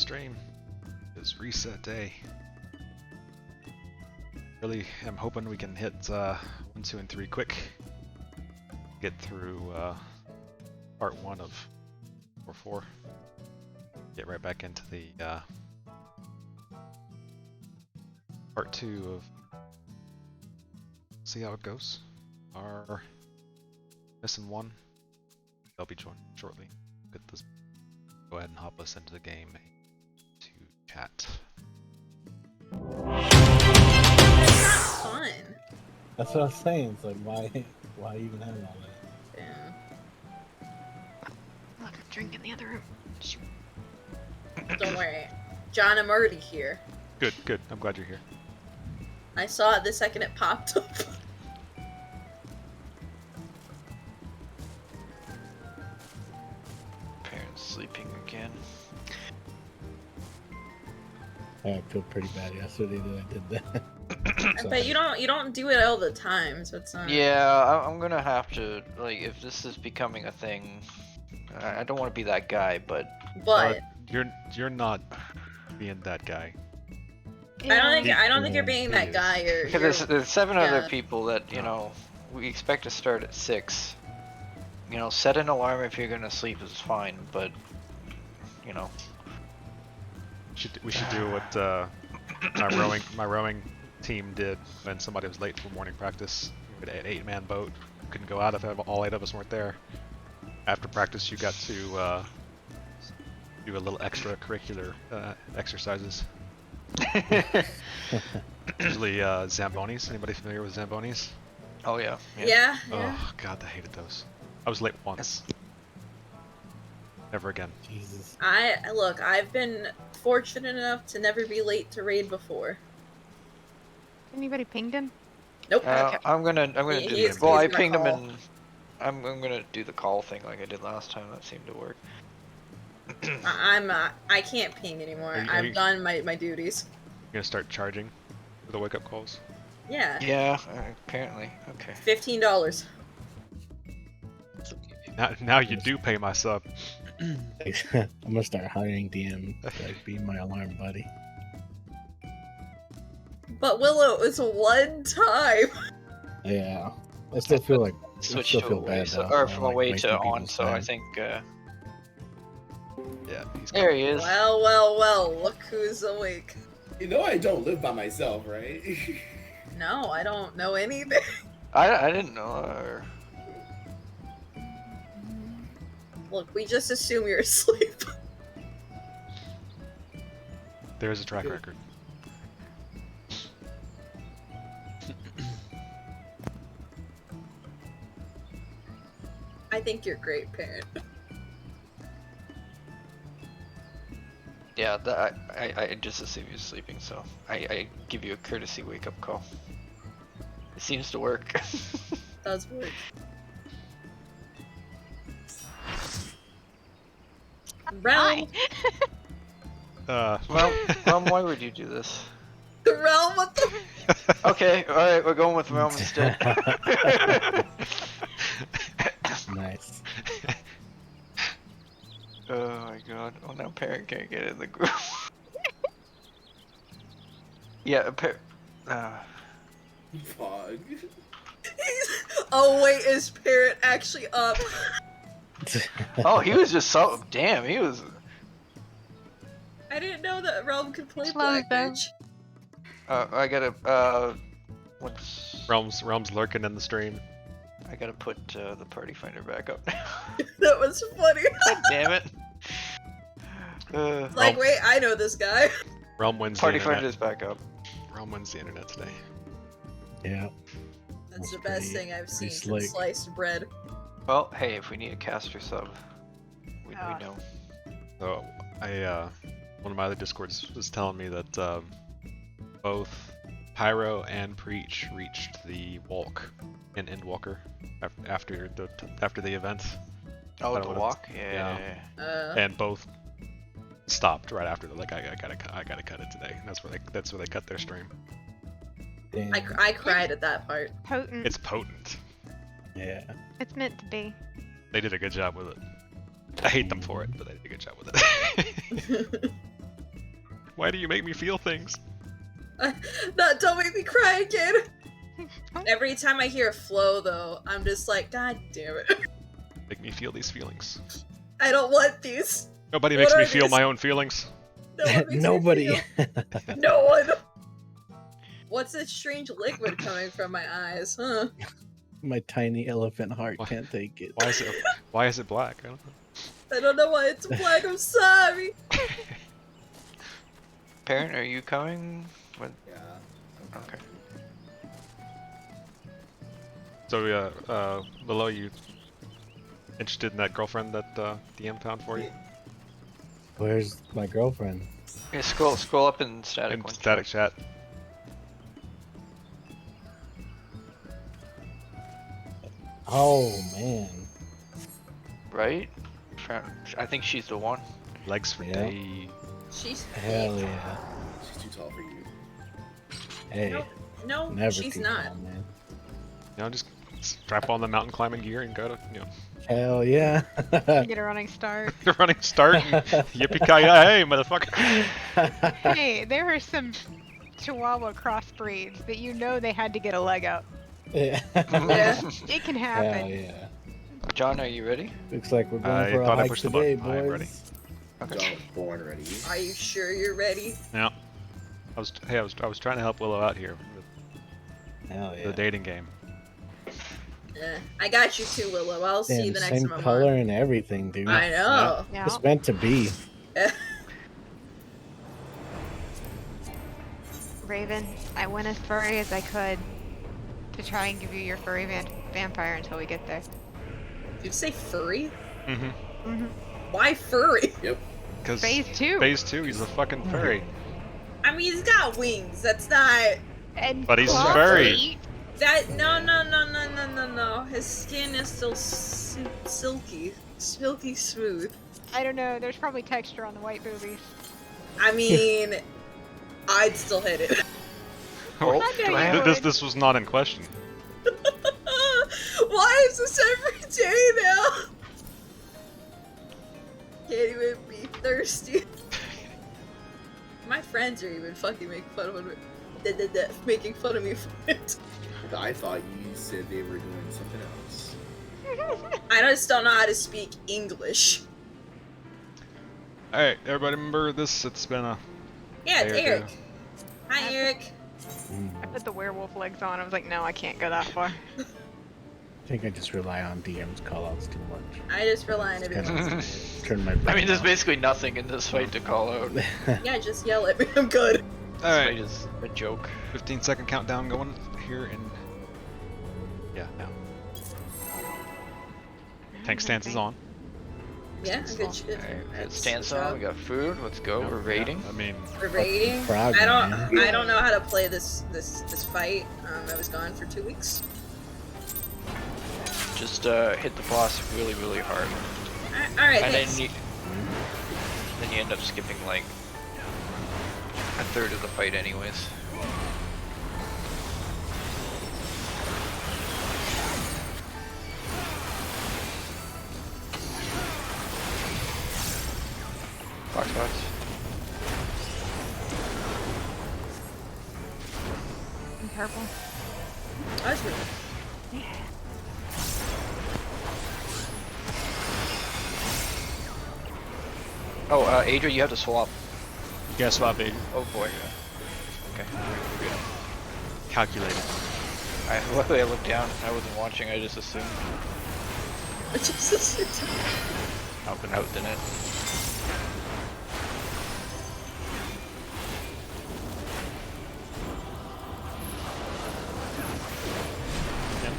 stream. It's reset day. Really am hoping we can hit 1, 2, and 3 quick. Get through part 1 of 4. Get right back into the part 2 of. See how it goes. Are missing one. They'll be joining shortly. Get this. Go ahead and hop us into the game to chat. It's not fun. That's what I was saying. It's like, why even have all that? Yeah. Look, a drink in the other room. Don't worry. John, I'm already here. Good, good. I'm glad you're here. I saw it the second it popped up. Parents sleeping again. I feel pretty bad yesterday that I did that. But you don't do it all the time, so it's not. Yeah, I'm gonna have to, like, if this is becoming a thing, I don't want to be that guy, but But You're not being that guy. I don't think you're being that guy. because there's 7 other yeah. people that, you know, we expect to start at 6. You know, set an alarm if you're gonna sleep is fine, but, you know. We should do what my rowing team did when somebody was late for morning practice. We had an 8-man boat. Couldn't go out if all 8 of us weren't there. After practice, you got to do a little extracurricular exercises. Usually Zambonis. Anybody familiar with Zambonis? Oh yeah. Yeah. Oh god, I hated those. I was late once. Never again. Jesus. I've been fortunate enough to never be late to raid before. Anybody pinged him? Nope. Okay. I'm gonna do He's- this. Well, I he's my pinged him call. and I'm gonna do the call thing like I did last time. That seemed to work. I can't ping anymore. Are you- I've done my duties. You're gonna start charging for the wake-up calls? Yeah. Yeah, apparently. Okay. $15. Now you do pay my sub. I'm gonna start hiring DM to like be my alarm buddy. But Willow, it's one time. Yeah. I still feel like Switch still to feel away, bad so, though, or for, from like, away wasting to on. people's So I time. think Yeah, he's there he is. Well, look who's awake. You know I don't live by myself, right? No, I don't know anything. I didn't know. Or... Look, we just assume you're asleep. There's a track record. I think you're a great parent. Yeah, I just assume you're sleeping, so I give you a courtesy wake-up call. It seems to work. Does work. Realm, Well, why would you do this? realm, what the? Okay, alright, we're going with Realm instead. Nice. Oh my god. Oh, now parent can't get in the group. Yeah, Fog. Oh wait, is parent actually up? oh, he was just so damn. He was. I didn't know that realm could play Slow Black down. Witch. I gotta. What's? Realm's lurking in the stream. I gotta put the party finder back up. That was funny. God damn it. Like, wait, I know this guy. Realm wins Party the finder internet. is back up. Realm wins the internet today. Yeah. That's That's the best pretty- thing I've seen pretty since slick. sliced bread. Well, hey, if we need a caster sub, we know. So one of my other discords was telling me that both Pyro and Preach reached the walk in Endwalker after the event, Oh, I the would've- walk. yeah. Yeah. and both stopped right after. Like I gotta cut it today. And that's where they cut their stream. Damn. I cried at that part. Potent. It's potent. Yeah. It's meant to be. They did a good job with it. I hate them for it, but they did a good job with it. Why do you make me feel things? No, don't make me cry again. Every time I hear Flow, though, I'm just like, God damn it. Make me feel these feelings. I don't want these. Nobody What makes me are feel these? my own feelings. No one makes me Nobody. feel- No one. What's this strange liquid coming from my eyes, huh? My tiny elephant heart Why- can't take it. Why is it black? I don't know. I don't know why it's black, I'm sorry. Parent, are you coming? When... Yeah. Okay. So Lilo, you interested in that girlfriend that DM found for you? Where's my girlfriend? Yeah, scroll up in static. In one. static chat. Oh man. Right? I think she's the one. Legs for Yeah. day. She's Hell big. yeah. She's too tall for you. Hey, No, never she's too not. tall, man. You know, just strap on the mountain climbing gear and go to, Hell yeah. Get a running start. the running start. And yippee-ki-yay, motherfucker. Hey, there were some Chihuahua crossbreeds that you know they had to get a leg up. Yeah. Yeah. It can Hell happen. yeah. John, are you ready? Looks like we're going I for a thought I hike pushed the today, button. I am ready. boys. Okay. John was born ready. Are you sure you're ready? Yeah. I was trying to help Willow out here with Hell yeah. the dating game. I got you too, Willow. I'll see you Damn, the next same time I'm color on. and everything, dude. I know. Yeah. It's meant to be. Raven, I went as furry as I could to try and give you your furry vampire until we get there. Did you say furry? Mm-hmm. Why furry? Yep. Because Phase 2. Phase 2, he's a fucking furry. I mean, he's got wings. That's not. And But he's claw furry. feet. That no. His skin is still silky smooth. I don't know. There's probably texture on the white boobies. I mean, I'd still hit it. Oh, I know do I you have would. This was not in question. Why is this every day now? Can't even be thirsty. My friends are even fucking making fun of me. Making fun of me for it. I thought you said they were doing something else. I just don't know how to speak English. Alright, everybody remember this? It's been a... Yeah, it's There you Eric. go. Hi, Eric. I put the werewolf legs on. I was like, no, I can't go that far. I think I just rely on DM's callouts too much. I just rely on Kinda everyone. Turn my I brain mean, there's off. basically nothing in this fight to call out. This Yeah, just yell at me. I'm good. fight Alright, is a joke. 15-second countdown going here in... Yeah, now. Tank stance is on. Yeah, good shit. Alright, it That's stands what's on. up. We got food. Let's go. We're raiding. I mean, We're raiding. frog, I man. don't know how to play this fight. I was gone for 2 weeks. Just hit the boss really, really hard. All right, And thanks. then you end up skipping like a third of the fight anyways. Fox. In purple. That's really Oh, Adria, you have to swap. guess swap, Aiden. Oh boy. Okay. Calculated. Luckily I looked down. I wasn't watching. I just assumed Out the out the net. Yep.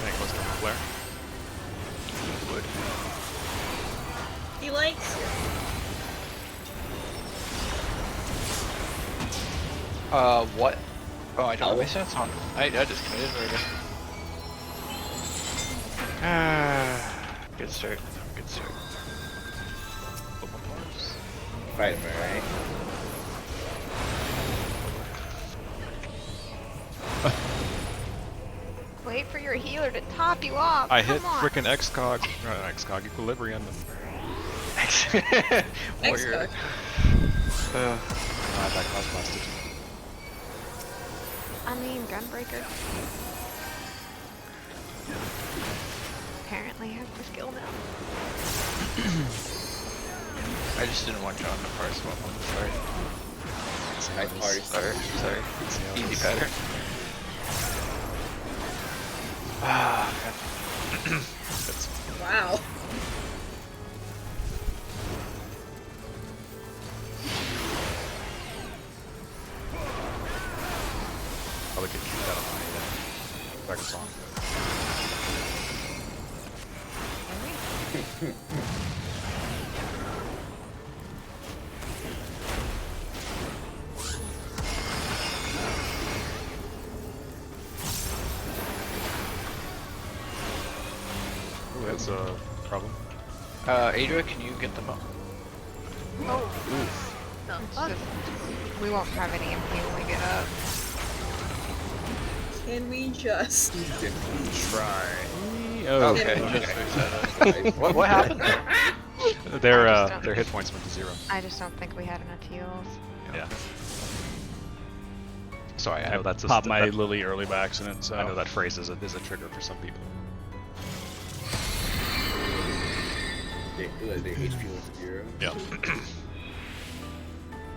Tank was gonna flare. Wood. He likes it. What? Oh, I don't have my sense on. I just committed murder. Good start. Good start. Fight him, alright? wait for your healer to top you off. I Come hit on. frickin' XCOG equilibrium. Warrior. Xcode. That caused busted. I mean, Gunbreaker. Apparently has the skill now. I just didn't want John to parse swap on the start. I party Sorry. Easy pattern. Ah, God. That's Wow. probably could keep that on my record song. Ooh, that's a problem. Adria, can you get them up? Oh. No. It's just, we won't have any MP when we get up. Can we just? Try. Oh, Okay. Okay. What happened? their I just don't- their hit points went to 0. I just don't think we had enough heals. Yeah. Sorry, I know that's a popped my that, Lily early by accident, so I know that phrase is a trigger for some people. Their HP was 0. Yeah.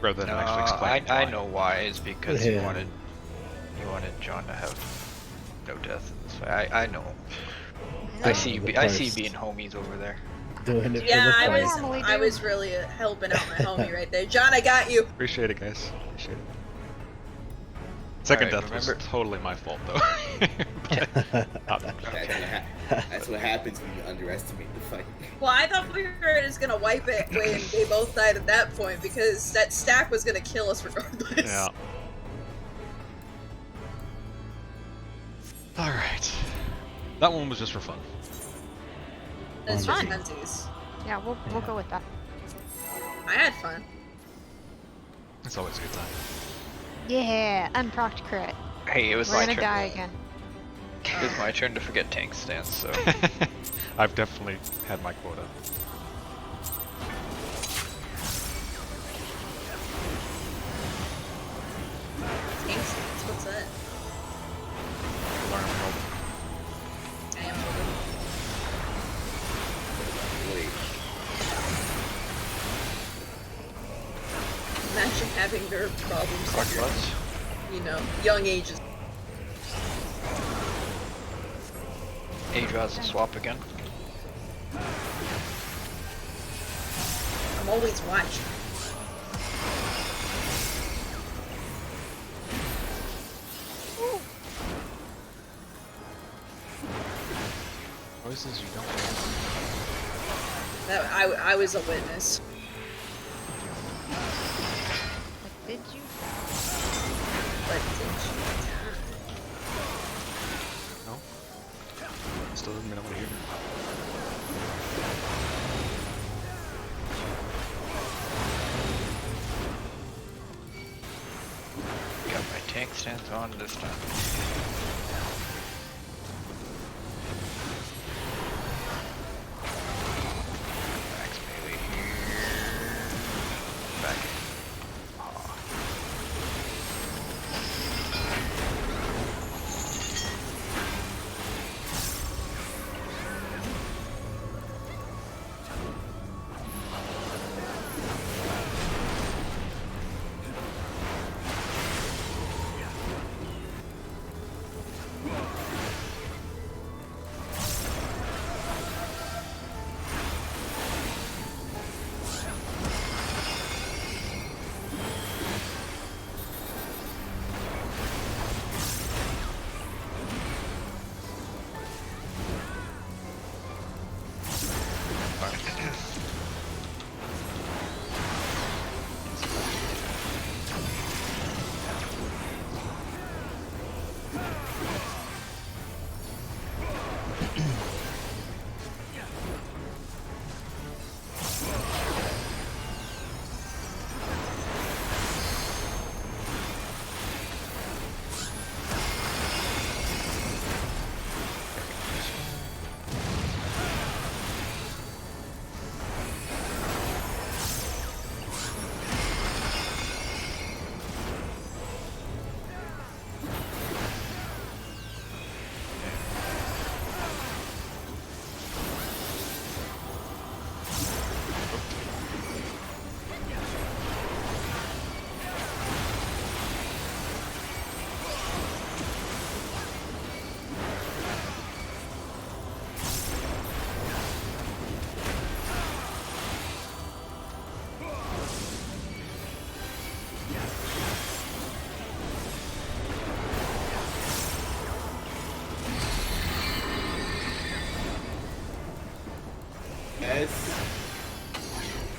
Rather than No, actually explain. I why. know why. Is because Yeah. you wanted John to have no death in this fight. I know. I see you. I see you being homies over there. Doing it Yeah, for I the was. fight. Normally I do. was really helping out my homie right there. John, I got you. Appreciate it, guys. Appreciate it. Second Alright, death remember- was totally my fault, though. But, That's what happens when you underestimate the fight. Well, I thought we were just gonna wipe it when they both died at that point because that stack was gonna kill us regardless. yeah. All right. That one was just for fun. It's just Fun. funsies. Yeah, we'll go with that. I had fun. It's always a good time. Yeah, unprocced crit. Hey, it was We're my gonna turn. die again. It was my turn to forget tank stance. So I've definitely had my quota. Tank stance, what's that? Learn and roll. Damn. Wait. Imagine having their problems Fuck at your, butts. you know, young ages. Adria has a swap again. I'm always watching. Voices you don't know. That, I was a witness. What did you? But did you No? Still doesn't mean I want to hear it. Got my tank stance on this time. Max melee here. Back in. Aw.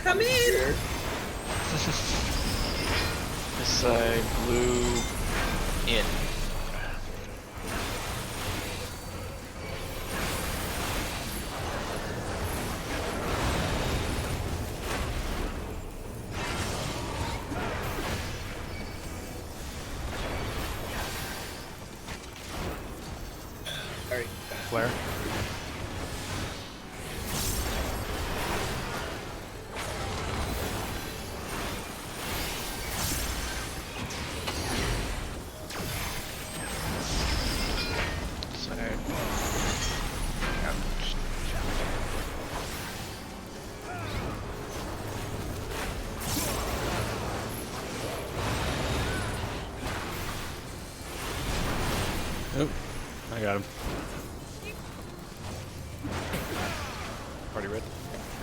Come in! This side, blue, in. Alright. Flare. Side. Oh, I got him. Party red.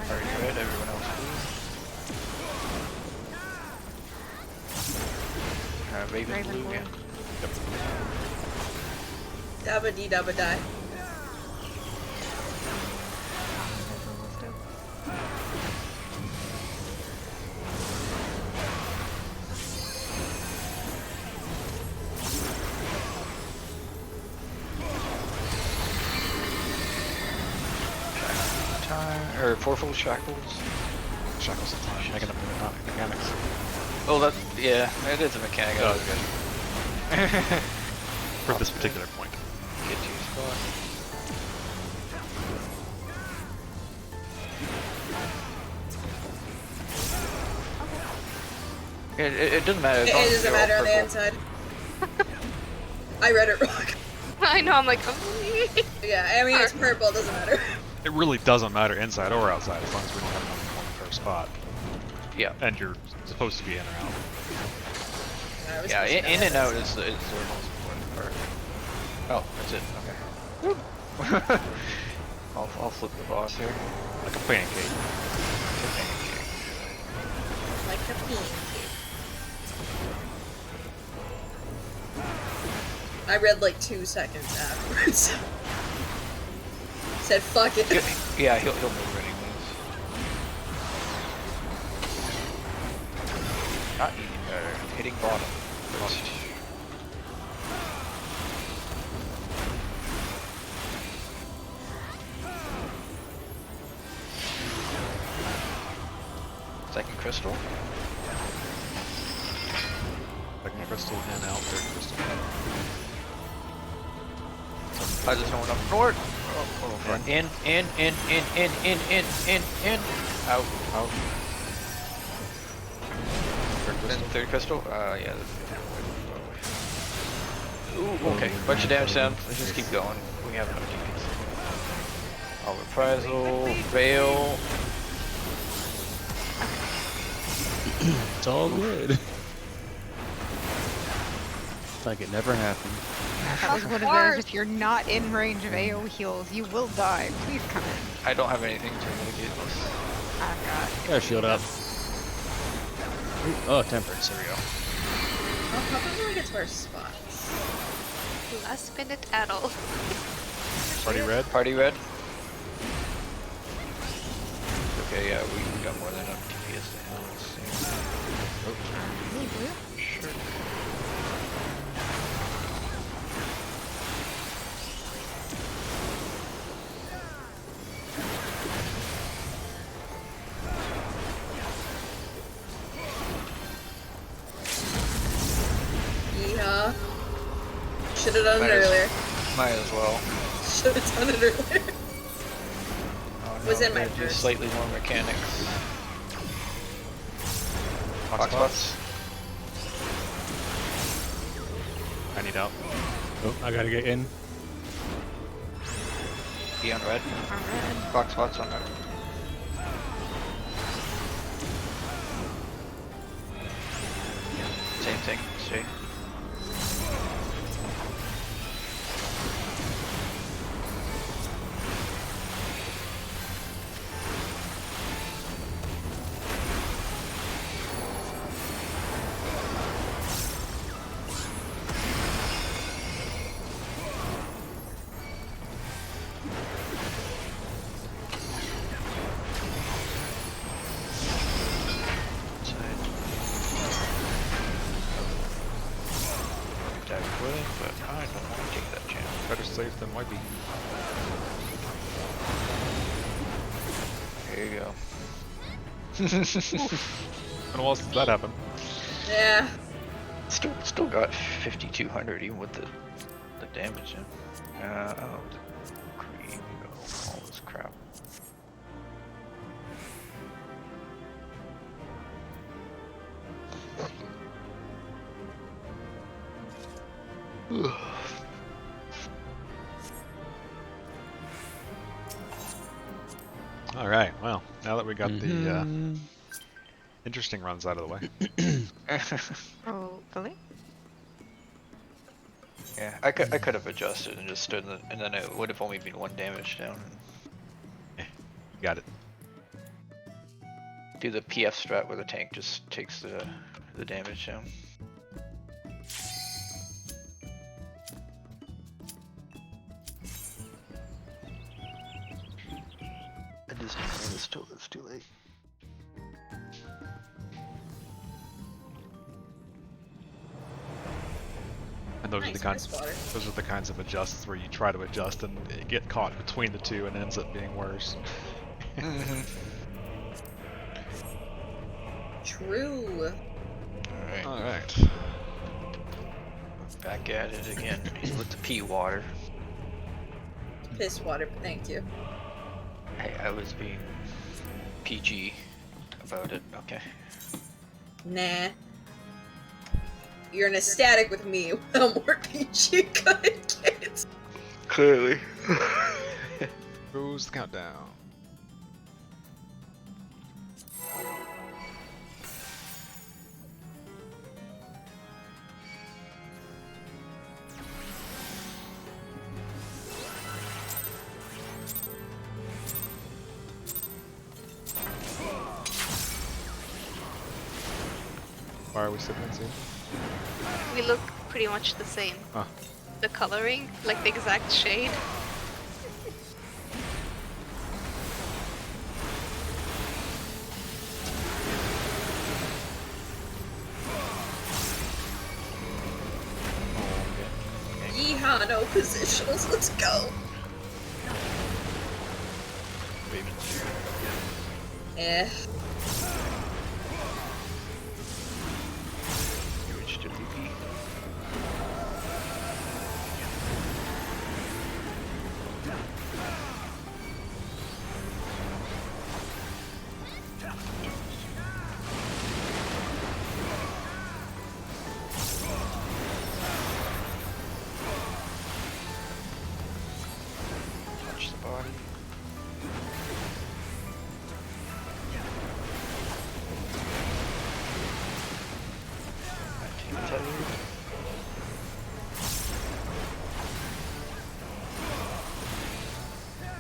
Already red, everyone else blue. Raven, Raven blue, blue. yeah. Dabba dee dabba die. Time, or fourfold shackles. Shackles of time. Making up not mechanics. Oh, that, yeah, it is a mechanic. Oh, Okay. For this particular point. Get to your spot. It doesn't matter. It as long as doesn't they're all matter on the purple. inside. I read it wrong. I know, I'm like, oh. Yeah, I mean, it's purple, it doesn't matter. It really doesn't matter inside or outside as long as we don't have enough on per spot. Yeah. And you're supposed to be in or out. I was Yeah, supposed to in know and that. out is the most important part. Oh, that's it. Okay. I'll flip the boss here. Like a pancake. Like a pancake. I read like 2 seconds afterwards. Said fuck it. Yeah, he'll move anyways. Not eating better. Hitting bottom first. Second crystal. Second crystal and out, third crystal. I just went up north. Oh, in. Out. Third Then crystal. third crystal. Yeah. Ooh, okay. Bunch of damage down. Let's just keep going. We have enough DPs. All reprisal, veil. It's all good. Like it never happened. That was one of those, if you're not in range of AO heals, you will die. Please come in. I don't have anything to mitigate this. Oh god. Yeah, shield up. Oh, temperance. There we go. Oh, how come we get to our spots? Last minute addle. Party red. Party red. Okay, yeah, we got more than enough DPS to handle this thing. Really blue? Sure. Yeah. Should have done it earlier. Might as well. Should have done it earlier. Oh, Was in my gotta do first. slightly more mechanics. Box Spots. I need out. Oh, I gotta get in. Be on red. On red. Box spots on red. Same thing. See. might be. There you go. When else did that happen? Yeah. Still got 5,200 even with the damage. Oh, the green, all this crap. All right. Well, now that we got the Mhm. interesting runs out of the way, Hopefully. Yeah, I could have adjusted and just stood in the, and then it would have only been 1 damage down. you got it. Do the PF strat where the tank just takes the damage down. I just it's too late. And those are the Nice, kinds. nice water. Those are the kinds of adjusts where you try to adjust and it get caught between the two and ends up being worse. True. Alright, All right. back at it again with the pea water. Piss water, but thank you. Hey, I was being PG about it. Okay. Nah. You're an ecstatic with me when I'm working you good kids. Clearly. Goes the countdown. Why are we siblings here? We look pretty much the same. Huh. The coloring, like the exact shade. Yeehaw, no positionals, let's go. Eh. Damage to BP. Touch the body.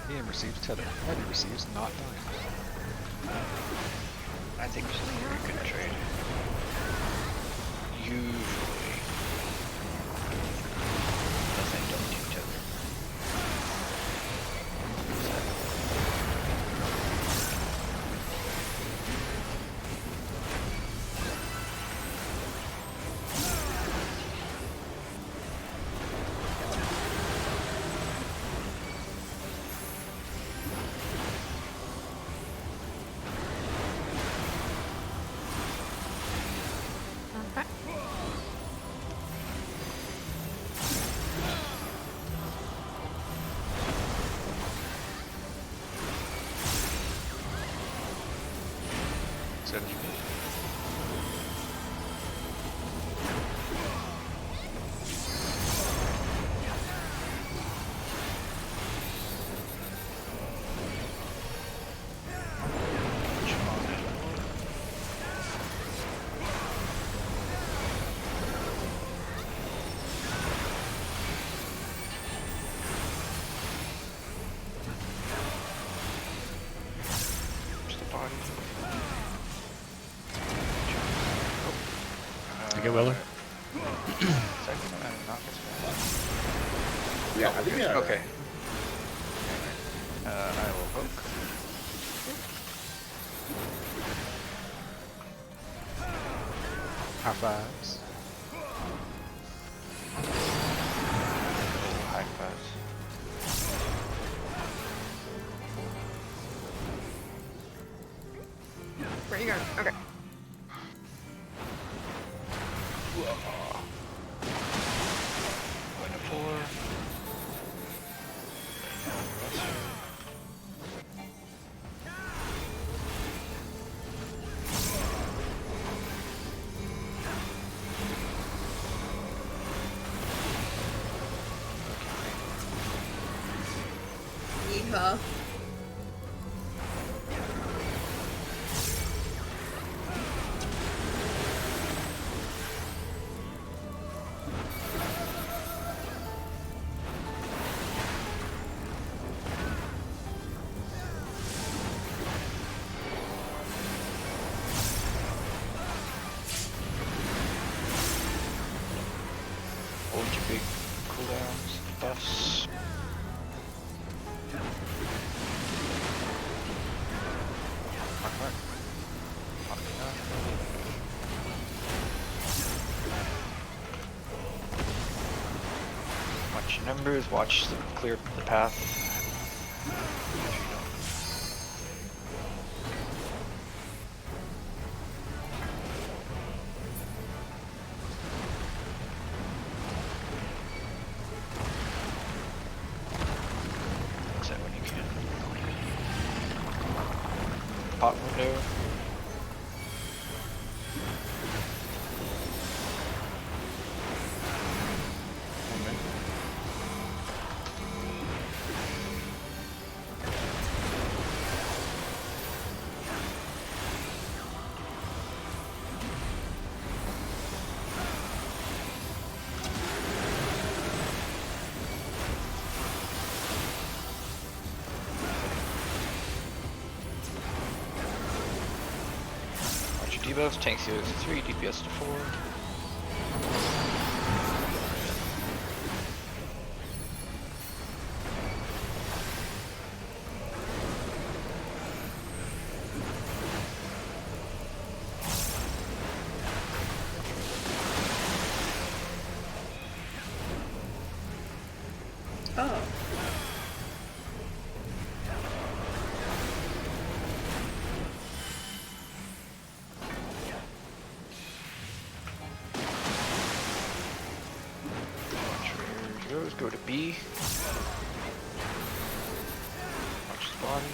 DM receives tether. Heavy receives not dying. I think it's a very good trade. Usually. Unless I don't do tether. Okay. Said it. Touch the body. Take it, Weller. Second one, knock us back. Yeah, I think yeah. Okay. I will poke. High fives. High fives. Where you going? Okay. Going to 4. Yeehaw. Hold your big cooldowns, buffs. Watch your numbers, watch the clear the path. Exit when you can. Pot window. Watch your debuffs, tanks heals to 3, DPS to 4. Oh. Watch where yours go to B. Watch the body.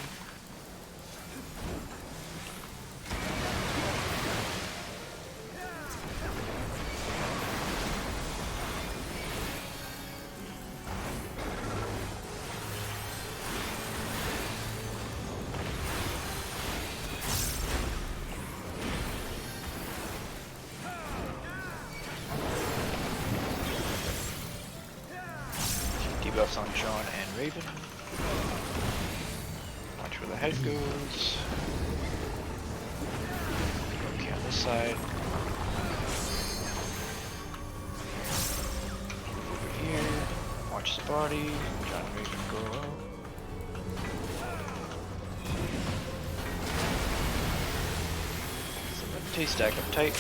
Debuffs on John and Raven. Watch where the head goes. Okay, on this side. Over here. Watch the body. John and Raven go low. So stack up tight.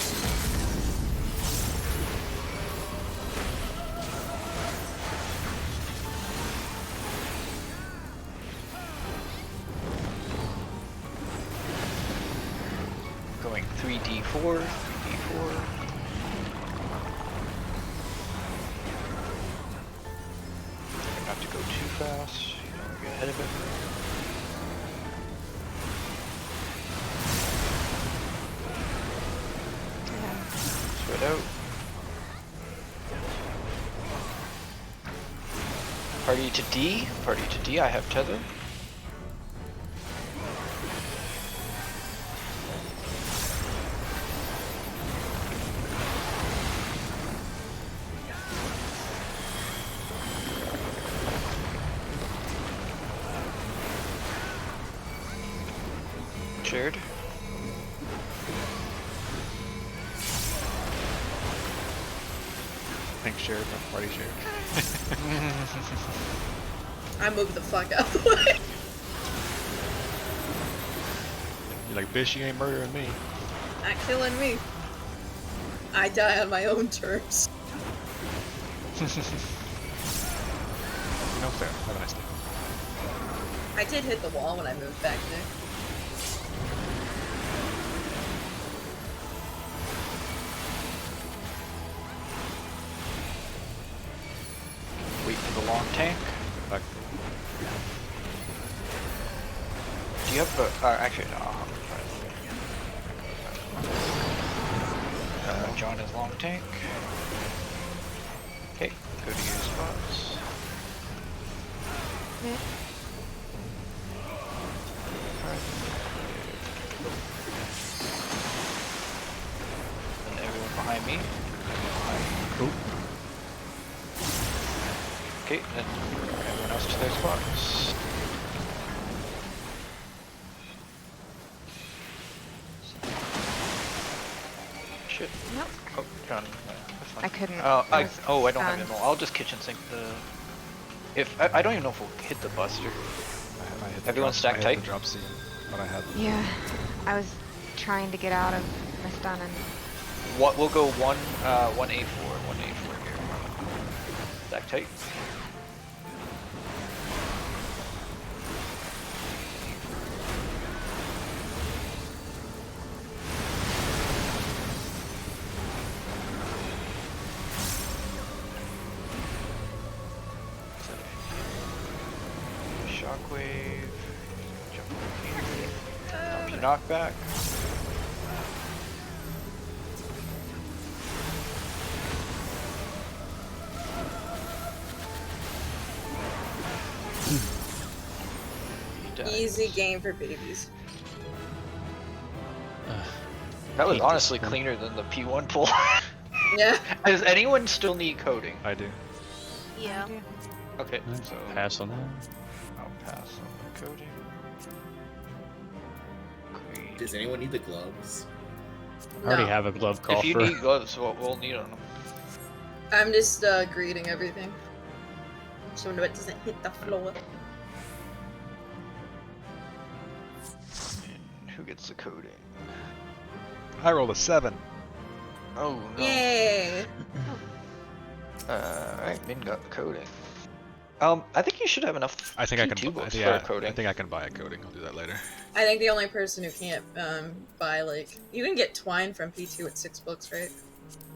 Going 3d4, 3d4. Not to go too fast, you don't want to get ahead of it. Spread out. Party to D, party to D, I have tether. Shared. Think shared, not party shared. I moved the fuck out of the way. You're like, bitch, you ain't murdering me. Not killing me. I die on my own terms. No fair. Have a nice day. I did hit the wall when I moved back there. tank. Back. Do you have a, actually, no, I'm trying. John is long tank. Okay, go to your spots. Yeah. And everyone behind me. Cool. Okay, then everyone else to their spots. Shit. Nope. Oh, John. That's fine. I couldn't. Oh, I was I don't have done. ammo. I'll just kitchen sink the. If I don't even know if we'll hit the buster. I hit the Everyone drop- stack I hit tight? the drop scene, but I had. Yeah, I was trying to get out of my stun and What we'll go one A4 here. Stack tight. Shockwave. Jump up here. Knockback. He dies. Easy game for babies. That was Hate this honestly one. cleaner than the P1 pull. Yeah. Does anyone still need coding? I do. Yeah. Okay, Nice. so Pass on that. I'll pass on the coding. Green. Does anyone need the gloves? I already No. have a glove call If you for. need gloves, we'll need them. I'm just greeting everything. So no, it doesn't hit the floor. And who gets the coding? I rolled a 7. Oh no. Yay! Alright, Min got the coding. I think you should have enough I think I can. P2 books Yeah, for coding. I think I can buy a coding. I'll do that later. I think the only person who can't buy, like, you can get twine from P2 at 6 books, right?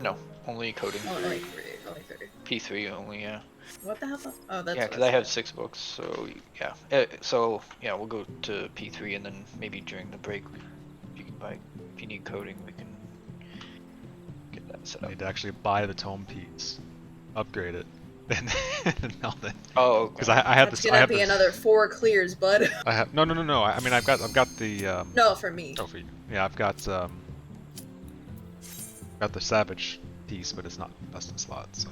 No, only coding. Oh, only 3. Only 3. P3 only, yeah. What the hell? Oh, that's Yeah, what because I have 6 books, so yeah. So yeah, we'll go to P3 and then maybe during the break, if you can buy, if you need coding, we can get that set I up. need to actually buy the tome piece, upgrade it, and melt it. Oh, Because I have That's this. gonna I have be this, another 4 clears, bud. I have no. I mean, I've got the. No, for me. Oh, for you. Yeah, I've got the Savage piece, but it's not custom slot. So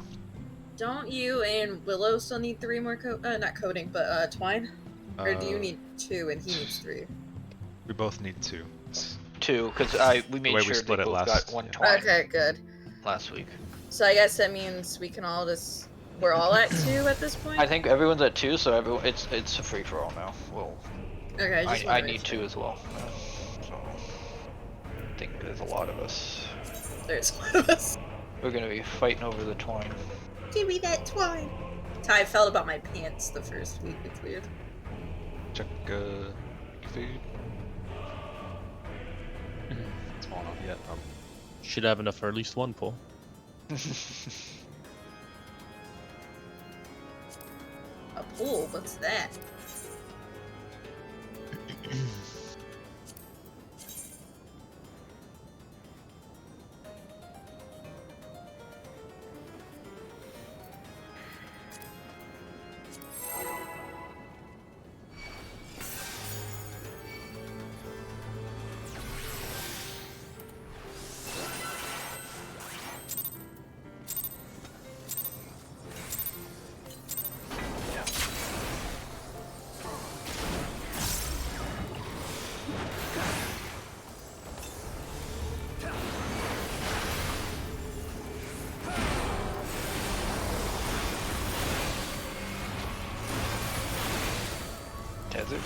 Don't you and Willow still need 3 more not coding, but twine? Or do you need 2 and he needs 3? we both need 2. 2, because we made way we sure split they it both last- got 1 yeah. twine Okay, good. last week. So I guess that means we can all just... We're all at 2 at this point? I think everyone's at 2, so everyone it's a free for all now. Well, Okay, I just I wanna need make 2 sure. as well. So I think there's a lot of us. There's one of us. We're gonna be fighting over the twine. Give me that twine. How I felt about my pants the first week we cleared. Check food. It's falling off yet. Should have enough for at least one pull. A pool? What's that? Desert.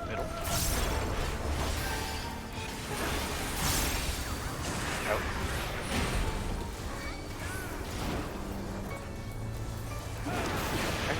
Middle. Out. Okay.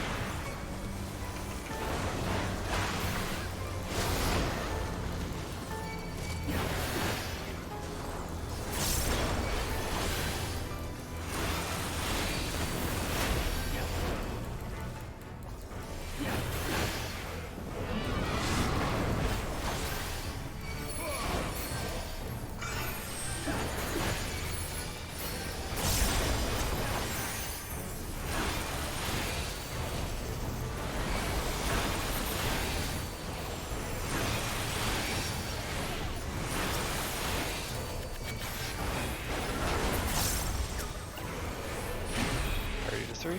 3.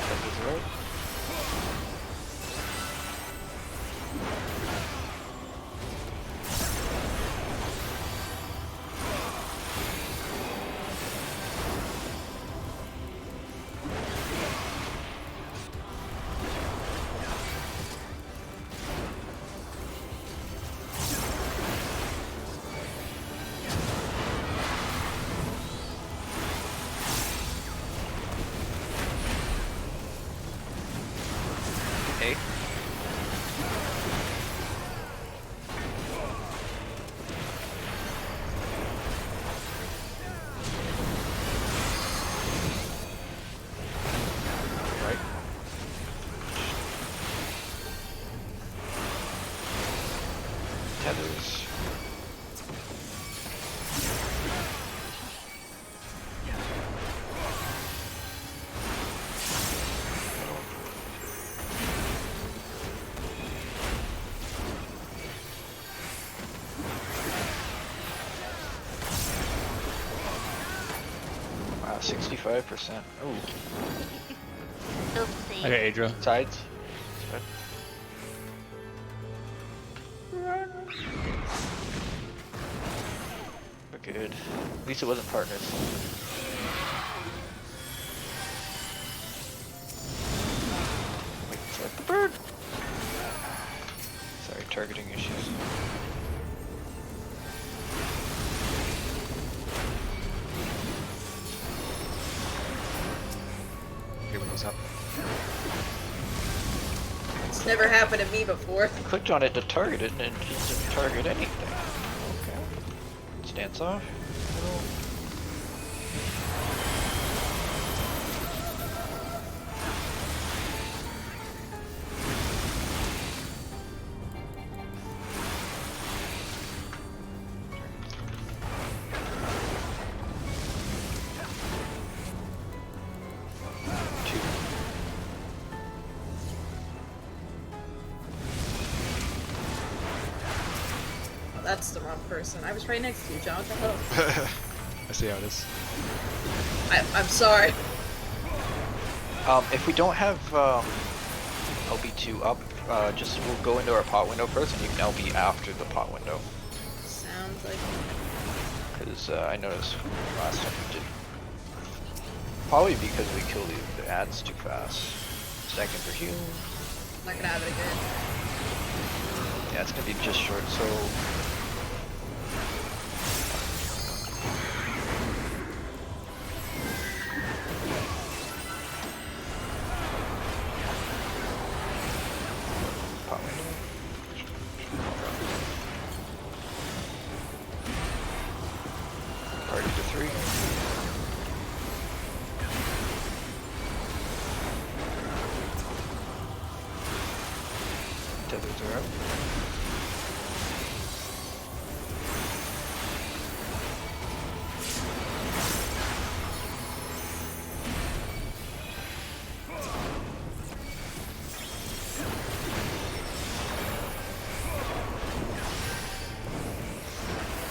That is right. Okay. Right. Tethers. Wow, 65%. Oh, Oopsie. Okay, Adra. sides. We're good. At least it wasn't partners. Wait, select the bird. Sorry, targeting issues. Here when this happened. It's never happened to me before. I clicked on it to target it and it just didn't target anything. Okay. Stance off. Two. Oh, that's the wrong person. I was right next to you, John. What the hell? I see how it is. I'm sorry. If we don't have LB2 up, just we'll go into our pot window first, and you can LB after the pot window. Sounds like Because I noticed last time we did. Probably because we killed the ads too fast. Second for heal. not gonna have it again. Yeah, it's gonna be just short. So pot window. Party to 3. Tethers are out.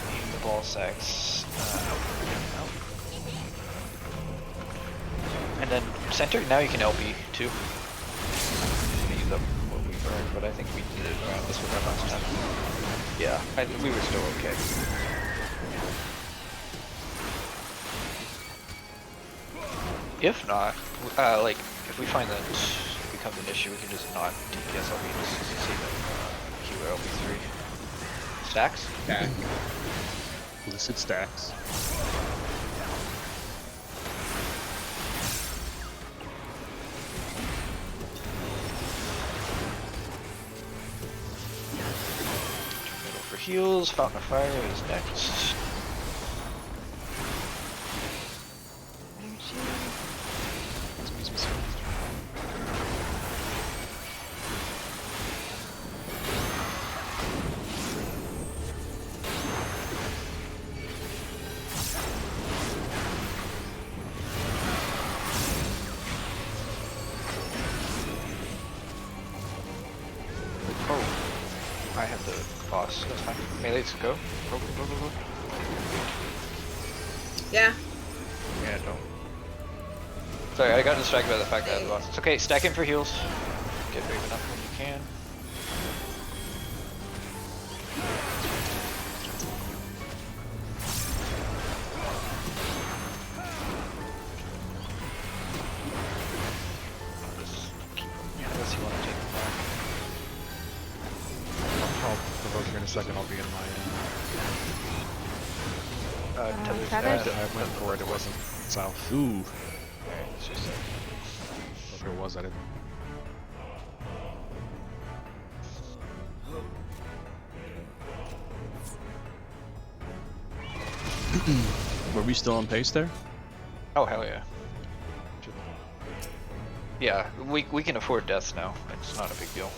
Aim the ball sacks out. And then center, now you can LB too. Use up what we burned, but I think we did it around this one last time. Yeah, we were still okay. If not, like, if we find that it becomes an issue, we can just not DPS LB, just see the Q LB3. Stacks? Back. Illicit stacks. Middle for heals, Fountain of Fire is next. Oh, I have the boss. That's fine. Melee's go. Go, go, go, go, go. Yeah. Yeah, don't. Sorry, I got distracted by the fact that I had the boss. It's okay, stack in for heals. Get brave enough when you can. Just keep them, unless you want to take them back. I'll provoke here in a second. I'll be in my. Tether's Tether's- I went for it. It wasn't south. Ooh. Alright, it's just If it was, I didn't. Were we still on pace there? Oh hell yeah. Yeah, we can afford deaths now. It's not a big deal.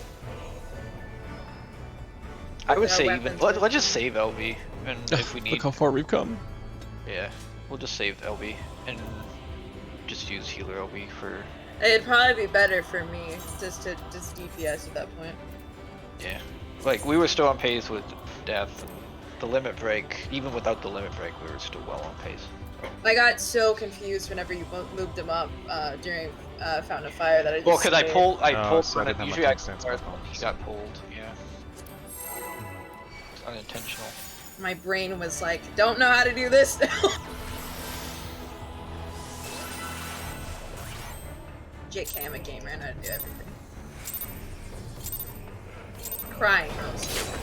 I would Our say even weapons let's just save LB, and if we need, Look how far we've come. yeah, we'll just save LB and just use healer LB for It'd probably be better for me just to just DPS at that point. yeah. Like we were still on pace with death and the limit break. Even without the limit break, we were still well on pace. I got so confused whenever you moved him up during Fountain of Fire that I just. Well, because I stayed. pulled, Oh, pulled. so I didn't have my Usually I stance start back on, he so- got pulled. Yeah, it's unintentional. My brain was like, don't know how to do this now. JK, I'm a gamer and I do everything. Crying mostly.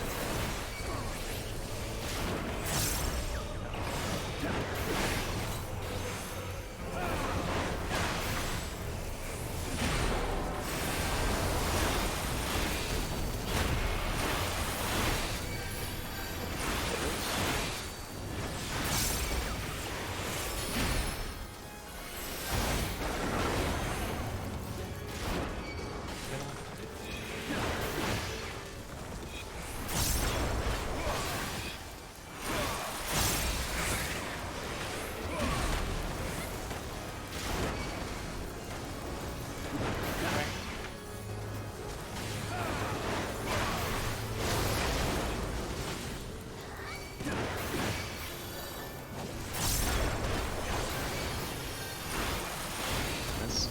Miss.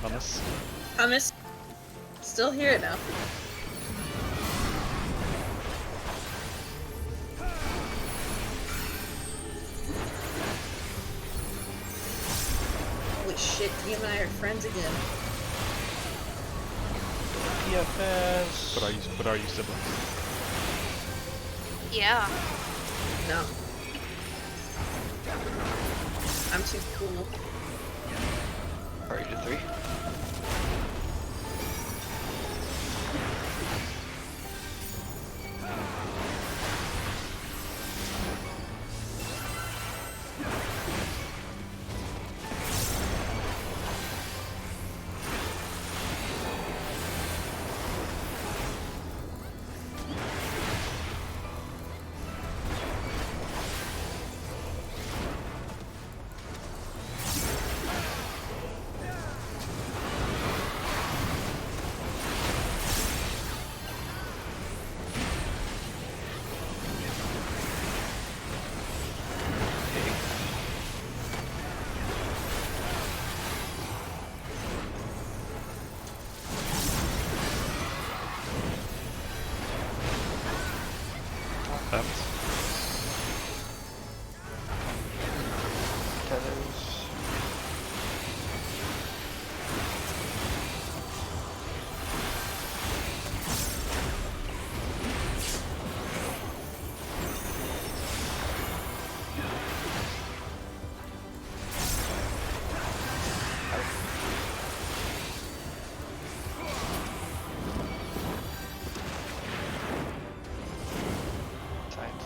Hummus. Hummus. Still here now. Holy shit, Team and I are friends again. PFS. But are you siblings? Yeah. No. I'm too cool. Alright, to 3. Tethers. Science.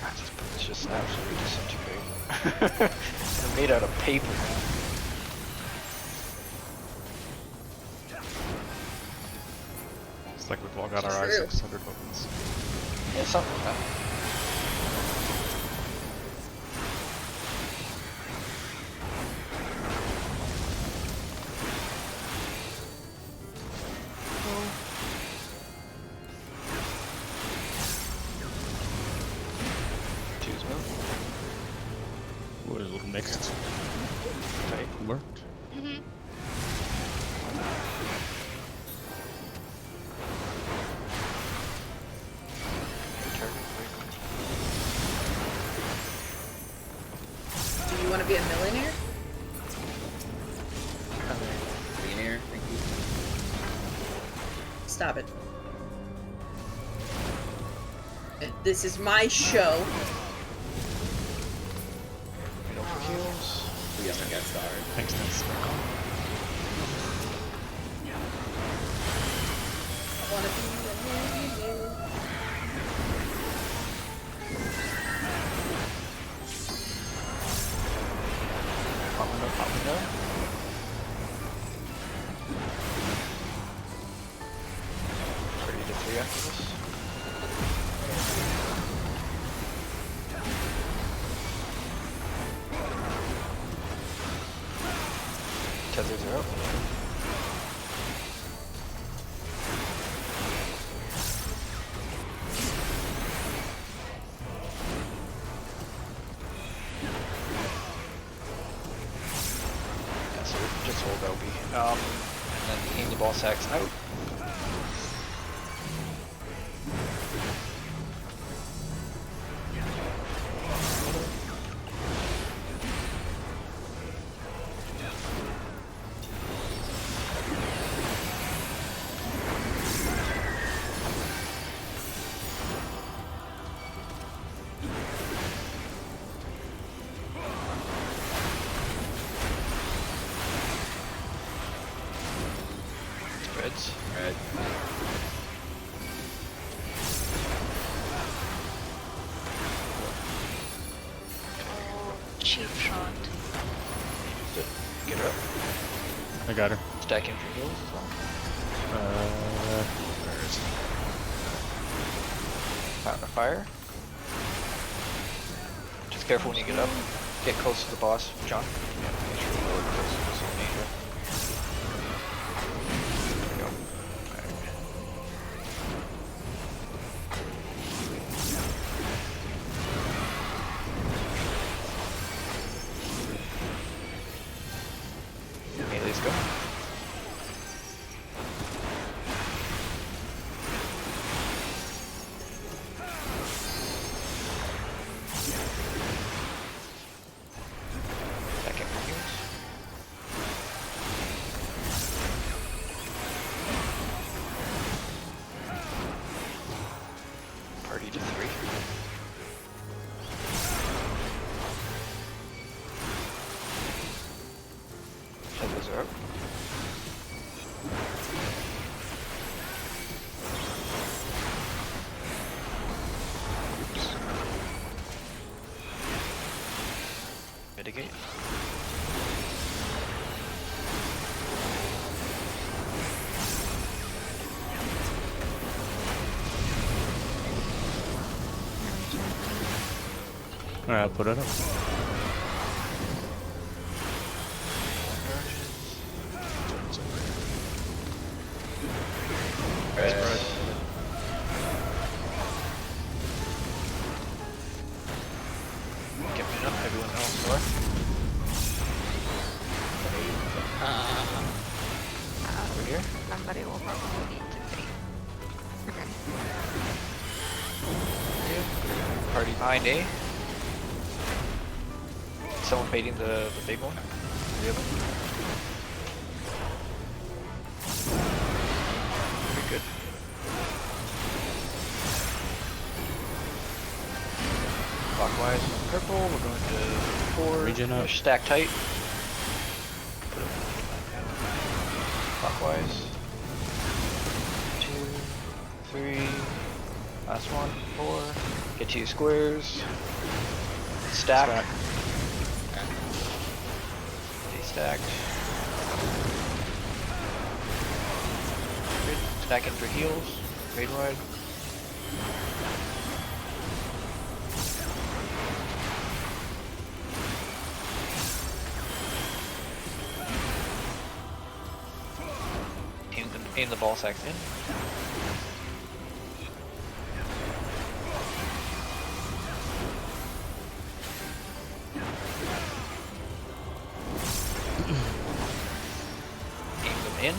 God, this boat's just absolutely disintegrating. They're made out of paper now. like we've all got It's our true. I-600 weapons. Yeah, something like that. Two's move. What is a little mixed? Right. Worked. Mm-hmm. Target break. Do you want to be a millionaire? Millionaire, thank you. Stop it. This is my show. Middle for heals. We haven't got started. Thanks, Nance. I want to be a millionaire. Pop window, pop window. Ready to 3 after this. Tethers are up. Yeah, so just hold LB. And then aim the ball sacks out. Spreads. Red. Oh, cheap shot. Get her up. I got her. Stacking for heals as well. Where is it? Fountain of fire. Just careful when you get up. Get close to the boss, John. Yeah, make sure you lower close to the danger. There we go. Okay, let's go. Second heals. Party to 3. Shadows are up. Oops. Mitigate. Alright, I'll put it up. Red. Get me up, everyone else north. Over here. Somebody will probably need to be. Okay. Yeah. Party behind A. Someone baiting the big one. 3 of them. Pretty good. Clockwise on purple, we're going to 4. Regen up. Stack tight. Put it clockwise. 2, 3. Last one, 4. Get to your squares. Stack. Stay stacked. Good. Stacking for heals. Raid wide. Aim the ball sacks in. Aim them in.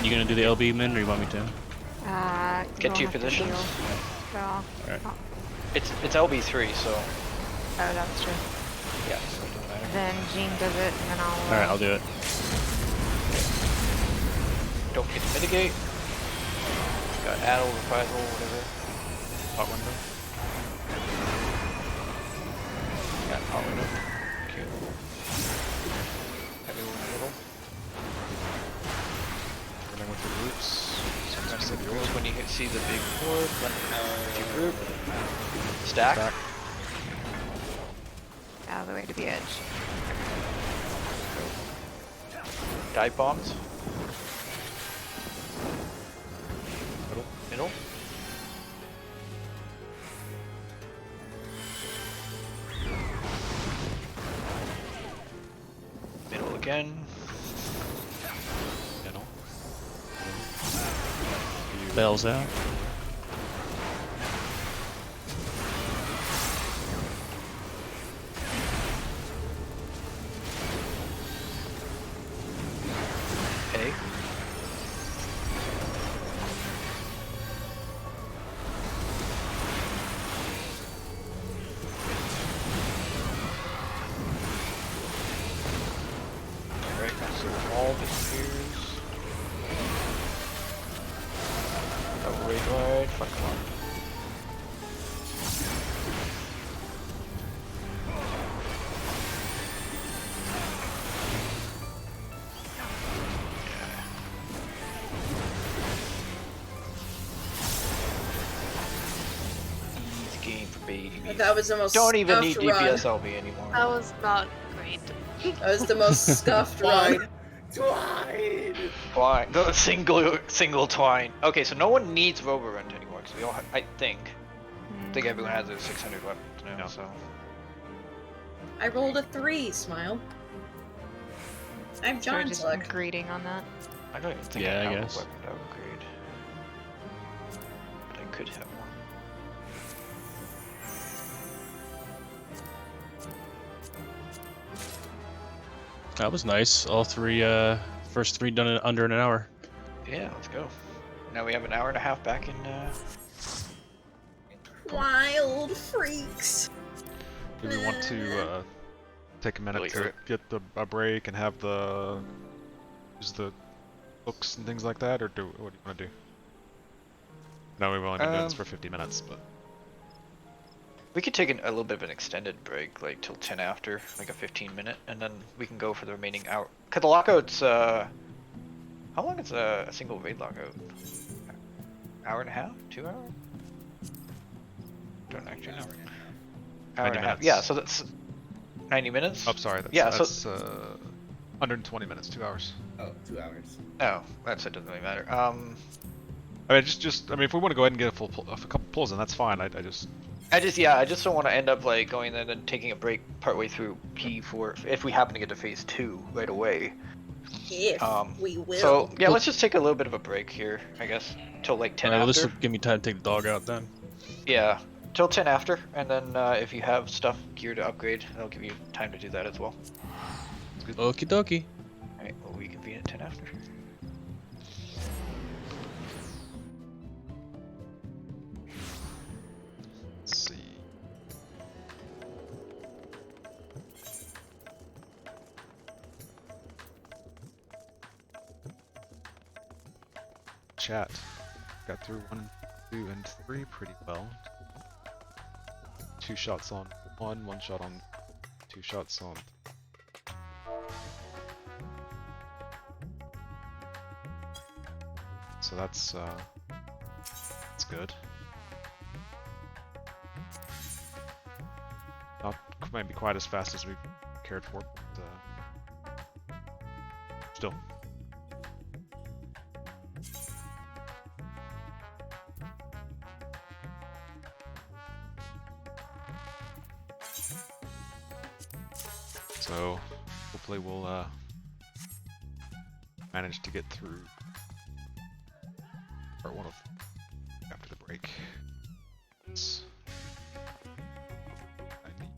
You gonna do the LB min, or you want me to? Get you'll to your have to positions. deal. So, Alright. oh, It's LB3, so that's true. yeah, so it doesn't matter. Then Jean does it, and then I'll. Alright, I'll do it. Don't forget to mitigate. Got addle, reprisal, whatever. Hot window. Got hot window. Cute. Everyone in the middle. Running with the groups. Sometimes Running the with groups when you see the big board. Run with your group. stack. Stack. Out of the way to the edge. Dive bombs. Middle. Middle. Middle again. Middle. Bells out. A. Alright, so the wall disappears. Double raid wide, fuck come on. Easy game for baby. That was the most Don't even need scuffed run. DPS LB anymore. That was not great. That was the most scuffed run. Twine! Twine. The single twine. Okay, so no one needs Roborund anymore because we all, I think everyone has their 600 weapons now. Yeah. So I rolled a 3, Smile. I'm We're John's just luck. greeting on that. I don't even think Yeah, I I have guess. a weapon to upgrade, but I could have one. That was nice. All three, first three done in under an hour. Yeah, let's go. Now we have an hour and a half back in. Wild freaks. Do we want to take a minute Really to hurt. get a break and have the use the books and things like that, or what do you want to do? No, we've only been doing this for 50 minutes, but We could take a little bit of an extended break, like till 10 after, like a 15-minute, and then we can go for the remaining hour. Cause the lockout's how long is a single raid lockout? Hour and a half? 2 hours? Don't actually know. Hour 90 and a half. minutes. Yeah, so that's 90 minutes. oh, sorry, that's, Yeah, so- that's 120 minutes, 2 hours. Oh, 2 hours. Oh, that's it. Doesn't really matter. I mean, I mean, if we want to go ahead and get a couple pulls in, that's fine. I just I just don't want to end up like going there and then taking a break partway through P4 if we happen to get to phase 2 right away. If we will. So yeah, let's just take a little bit of a break here, I guess, till like 10 Alright, well, after. this will give me time to take the dog out then. Yeah, till 10 after, and then if you have stuff gear to upgrade, that'll give you time to do that as well. Okie dokie. Alright, we'll reconvene at 10 after. let's see. Chat. Got through 1, 2, and 3 pretty well. 2 shots on 1 shot on 2 shots on. So that's good. Not maybe quite as fast as we cared for, but still. So hopefully we'll manage to get through part 1 of after the break. It's- I need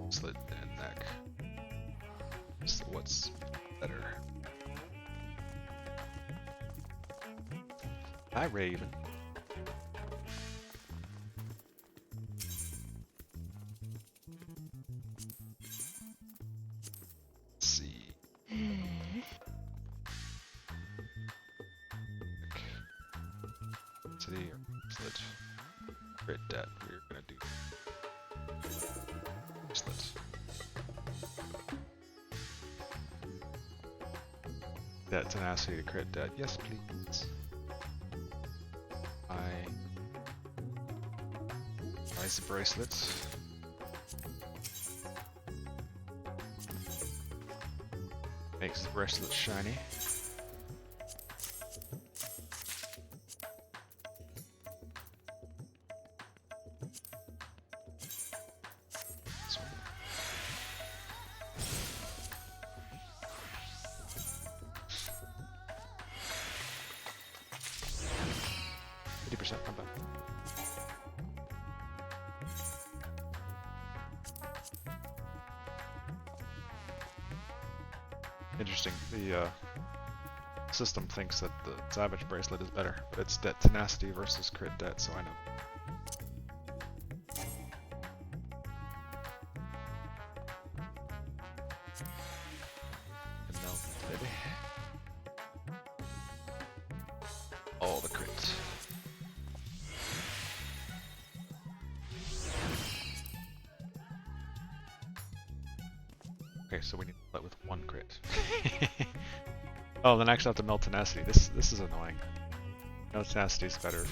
slit and neck. So what's better? Hi, Raven. Let's see. City or slit. Crit debt. We're gonna do slit. That tenacity to crit debt. Yes, please. Nice bracelets. Makes the bracelet shiny. This one. 50%, not bad. Interesting. The system thinks that the Savage bracelet is better, but it's debt tenacity versus crit debt, so I know. And no, baby. All the crits. Okay, so we need to play with 1 crit. Oh, then I actually have to melt tenacity. This is annoying. Melt tenacity is better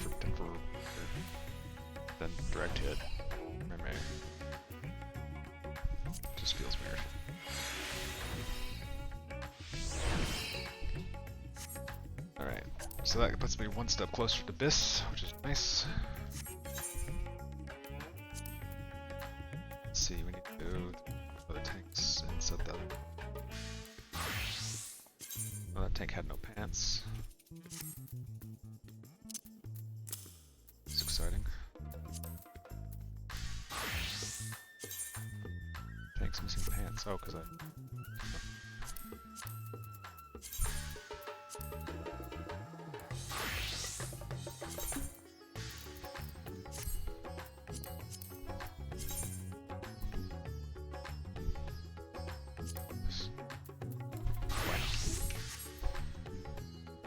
than direct hit. Just feels weird. Alright, so that puts me 1 step closer to Biss, which is nice. Let's see, we need to go to the tanks and set that up. Oh, that tank had no pants. It's exciting. Tank's missing pants. Oh, because I...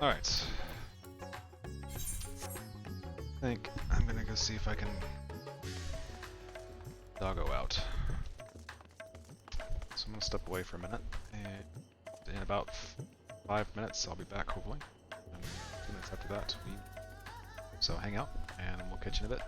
Alright. I think I'm gonna go see if I can doggo out. So I'm gonna step away for a minute, and in about 5 minutes I'll be back hopefully. And 2 minutes after that, so hang out, and we'll catch you in a bit.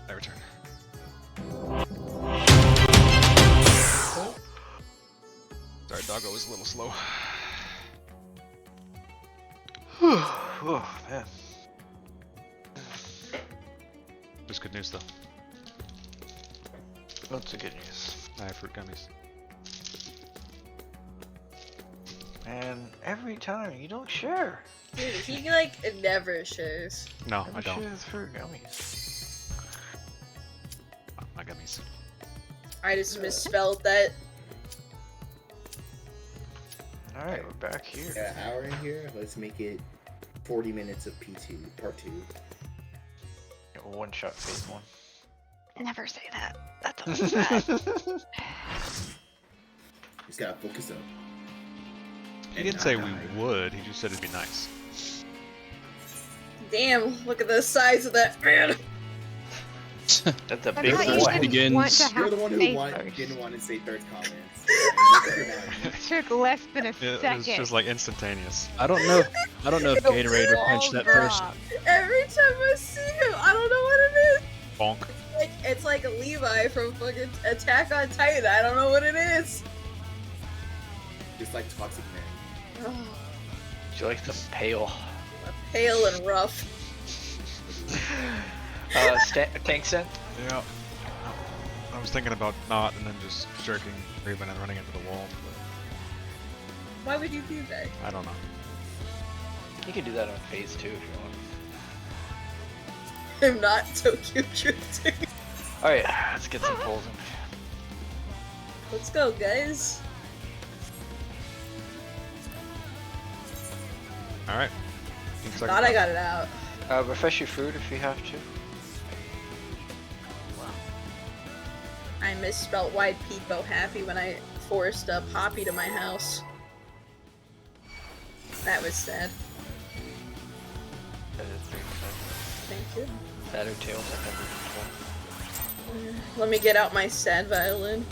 I return. Sorry, doggo was a little slow. Oh man. Just good news though. What's the good news? I have fruit gummies. And every time you don't share. Dude, he like never shares. No, Never I don't. shares fruit gummies. My gummies. I just misspelled that. Alright, we're back here. Got an hour in here. Let's make it 40 minutes of P2, part 2. One shot phase 1. Never say that. That's always bad. Just gotta focus up. He didn't say we would, he just said it'd be nice. Damn, look at the size of that man. That's a I big thought you boy. didn't Begins. want to You're have the one who faith didn't want to say third comments. Took less than a It second. was just like instantaneous. I don't know if Gatorade would pinch that person. Every time I see him, I don't know what it is. Bonk. It's like a Levi from fucking Attack on Titan. I don't know what it is. Just like Toxic Man. Oh, She likes them pale. pale and rough. Tank scent? Yeah. I was thinking about not and then just jerking Raven and running into the wall, but Why would you do that? I don't know. You can do that on phase 2 if you want. I'm not Tokyo drifting. Alright, let's get some pulls in. Let's go, guys. Alright. Thought I got it out. Refresh your food if you have to. I misspelled Wide Peepo Happy when I forced a Poppy to my house. That was sad. That is very sad. Thank you. Sadder tales I've never been told. Let me get out my sad violin.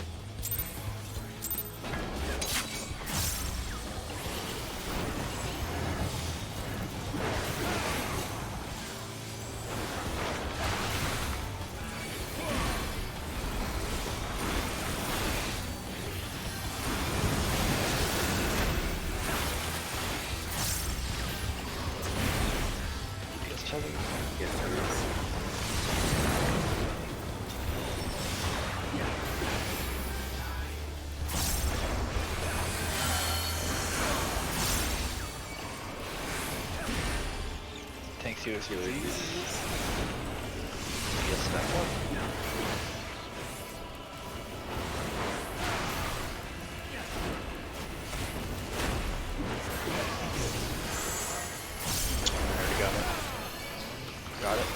Thanks, you as you leave. Yes, that one. Already got it. Got it.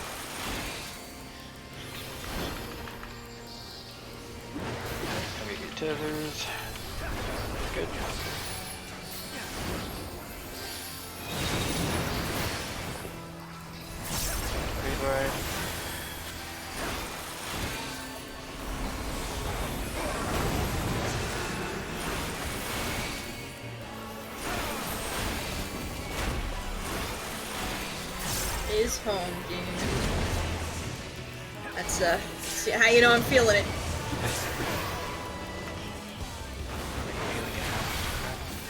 Let me get tethers. Good. Revive. Is home game. That's see how you know I'm feeling it.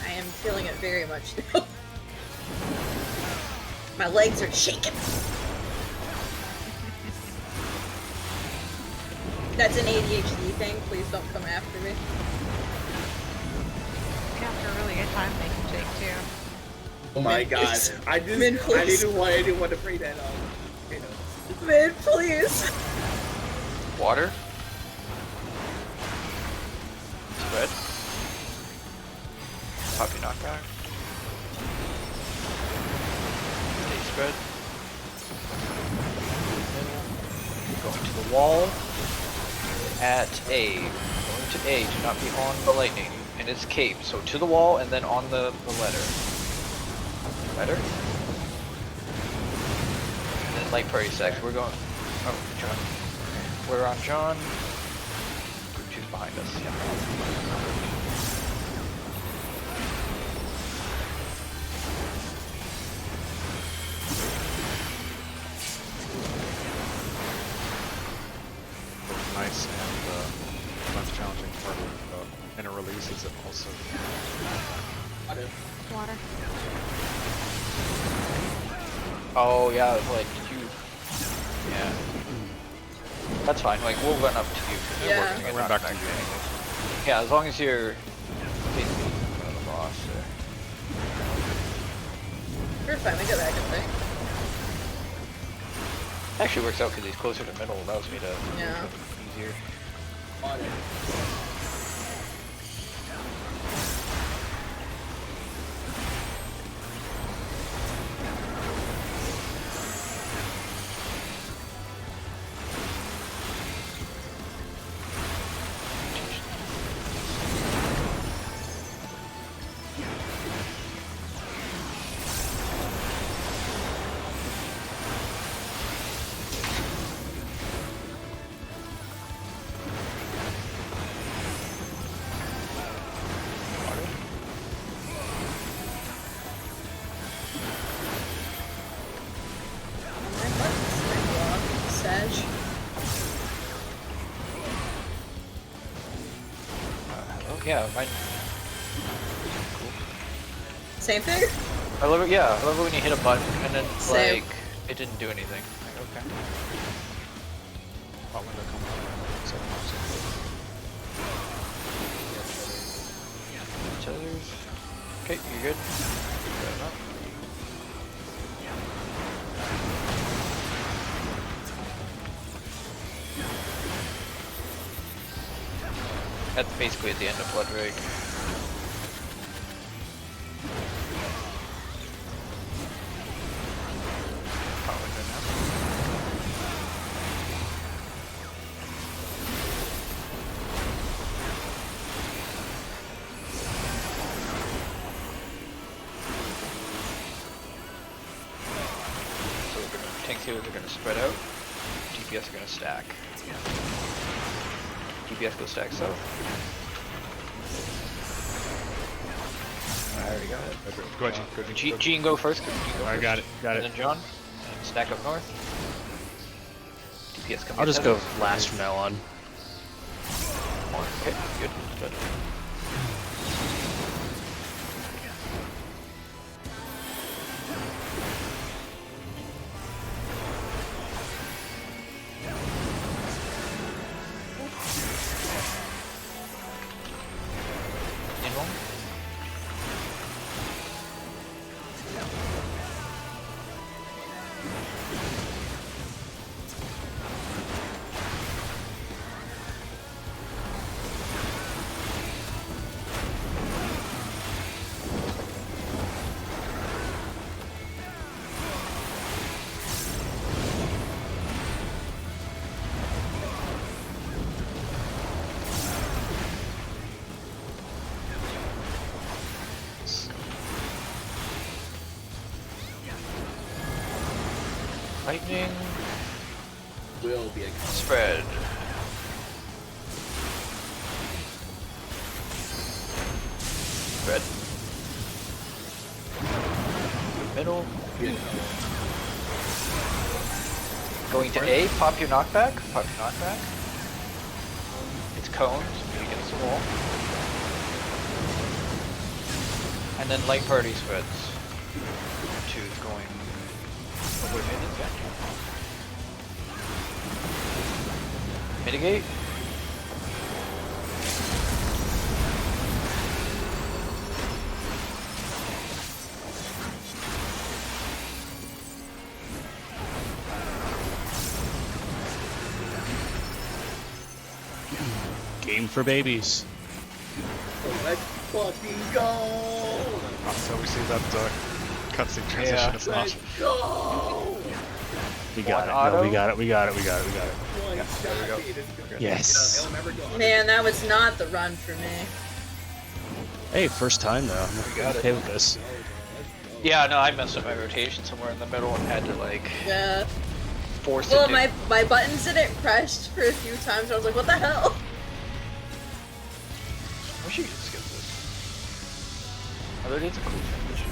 I am feeling it very much now. My legs are shaking. That's an ADHD thing. Please don't come after me. You'd have a really good time making Jake too. Oh my Min, god. please. I Min, please. didn't want to bring that up. You know. Man, please. Water. Spread. Poppy knockback. Stay spread. Going to the wall. At A. Going to A to not be on the lightning. And it's cape. So to the wall and then on the letter. Letter? And then light party sex. We're going. Oh, John. We're on John. Group 2's behind us. Yeah. nice and most challenging part of inner release is it also Water. Oh yeah, like did you? Yeah. That's fine. Like we'll run up to you. 'Cause you're Yeah. working I it run out back to back you. anyways. Yeah, as long as you're basically in front of the boss. We're fine, we got back, I think. Actually works out because he's closer to middle. Allows me to Yeah. move him easier. My buttons are blocked. Sag. Oh yeah, mine. Same thing? I love it. Yeah, I love it when you hit a button and then Same. like it didn't do anything. Like, okay. hot window coming up. Tethers. Okay, you're good. Got enough. That's basically at the end of Blood Rake. Probably good now. So we're gonna, tanks here are gonna spread out. DPS are gonna stack. DPS go stack south. I already got it. Go ahead, Gene. Go ahead, Gene. Gene go first. Gene go I first. got it. Got And it. then John. And stack up north. DPS coming. I'll just go tethers. last from now on. Okay, good. Good. In one. Lightning Will be a spread. Spread. Middle. Going to A, pop your knockback. Pop your knockback. It's cones, maybe against the wall. And then light party spreads. Two is going over mid, yeah. Mitigate. Game for babies. Let's fucking go! So we see that cutscene transition. Yeah. It's Let's awesome. go! We got One it. No, auto? we got it. We got it. We got it. We got it. One Yeah, shot, there we go. baby. This is good. Yes. It'll never go. Man, that was not the run for me. Hey, first time though. We got it. Okay with this. Yeah, no, I messed up my rotation somewhere in the middle and had to like Yeah. force Well, it. my buttons didn't press for a few times. I was like, what the hell? We should just skip this. Although it is a cool transition.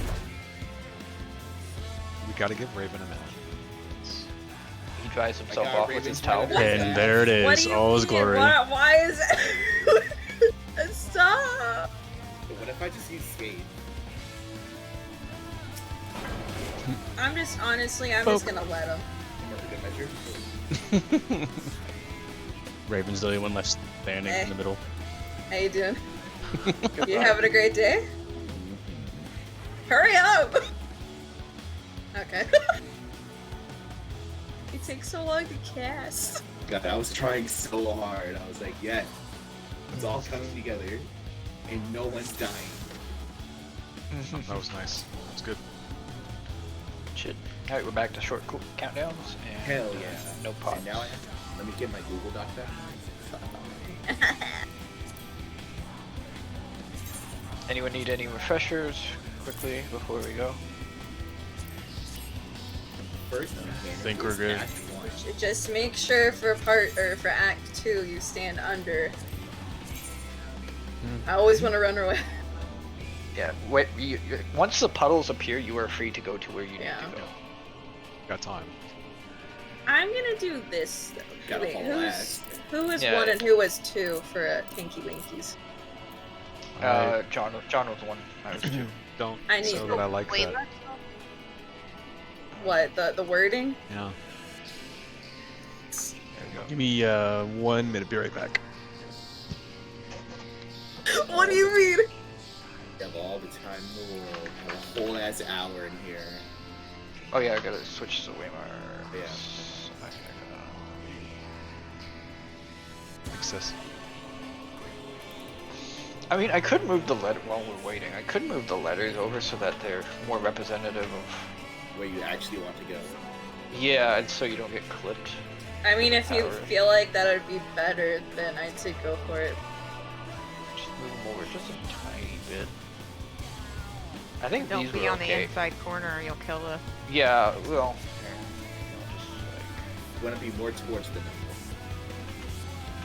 We gotta give Raven a minute. He dries himself got off with Raven's his towel. Spider. And there it What is. do you All his mean? glory. Why is it? Stop! But what if I just use skate? I'm just just gonna let him. For good measure. Raven's the only one left standing in the middle. How you doing? You having a great day? Hurry up! Okay. It takes so long to cast. God, I was trying so hard. I was like, yes, it's all coming together, and no one's dying. That was nice. That's good. Shit. Alright, we're back to short countdowns. And, Hell yeah. No pops. And now let me get my Google Doc back. Anyone need any refreshers quickly before we go? First, Think we're good. Just make sure for for Act 2 you stand under. I always want to run away. Yeah, wait, once the puddles appear, you are free to go to where you need to go. Got time. I'm gonna do this though. Gotta Wait, haul ass. who was Yeah. 1 and who was 2 for Pinky Winkies? John was 1. I was 2. Don't I need- so that I like Wait, that. What, the wording? Yeah. There we go. Give me 1 minute. Be right back. What do you mean? You have all the time in the world. Have a whole ass hour in here. Oh yeah, I gotta switch to Waymar. Yeah. Success. I mean, I could move the letter while we're waiting. I could move the letters over so that they're more representative of. Where you actually want to go. Yeah, and so you don't get clipped. I mean, if you Power. feel like that would be better, then I'd say go for it. Just move them over just a tiny bit. I think Don't these be were on the okay. inside corner or you'll kill the. Yeah, well, here, I'll just You want to be more towards the number.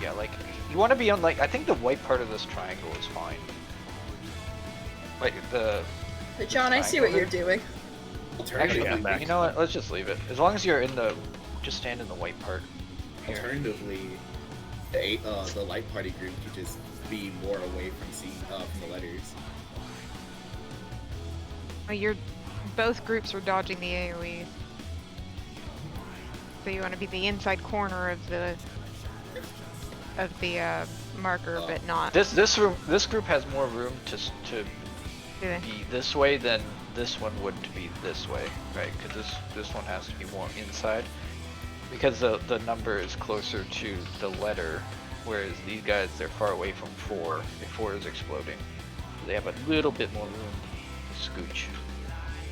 yeah, like you want to be on like I think the white part of this triangle is fine. Like the But John, I see what you're doing. Alternatively, actually, back. you know what? Let's just leave it. As long as you're in the, just stand in the white part. Here. alternatively, the light party group could just be more away from the letters. Well, both groups are dodging the AoEs. So you want to be the inside corner of the marker, but not This group has more room to do it. be this way than this one would to be this way, right? Because this one has to be more inside. Because the number is closer to the letter, whereas these guys, they're far away from 4. If 4 is exploding, they have a little bit more room to scooch.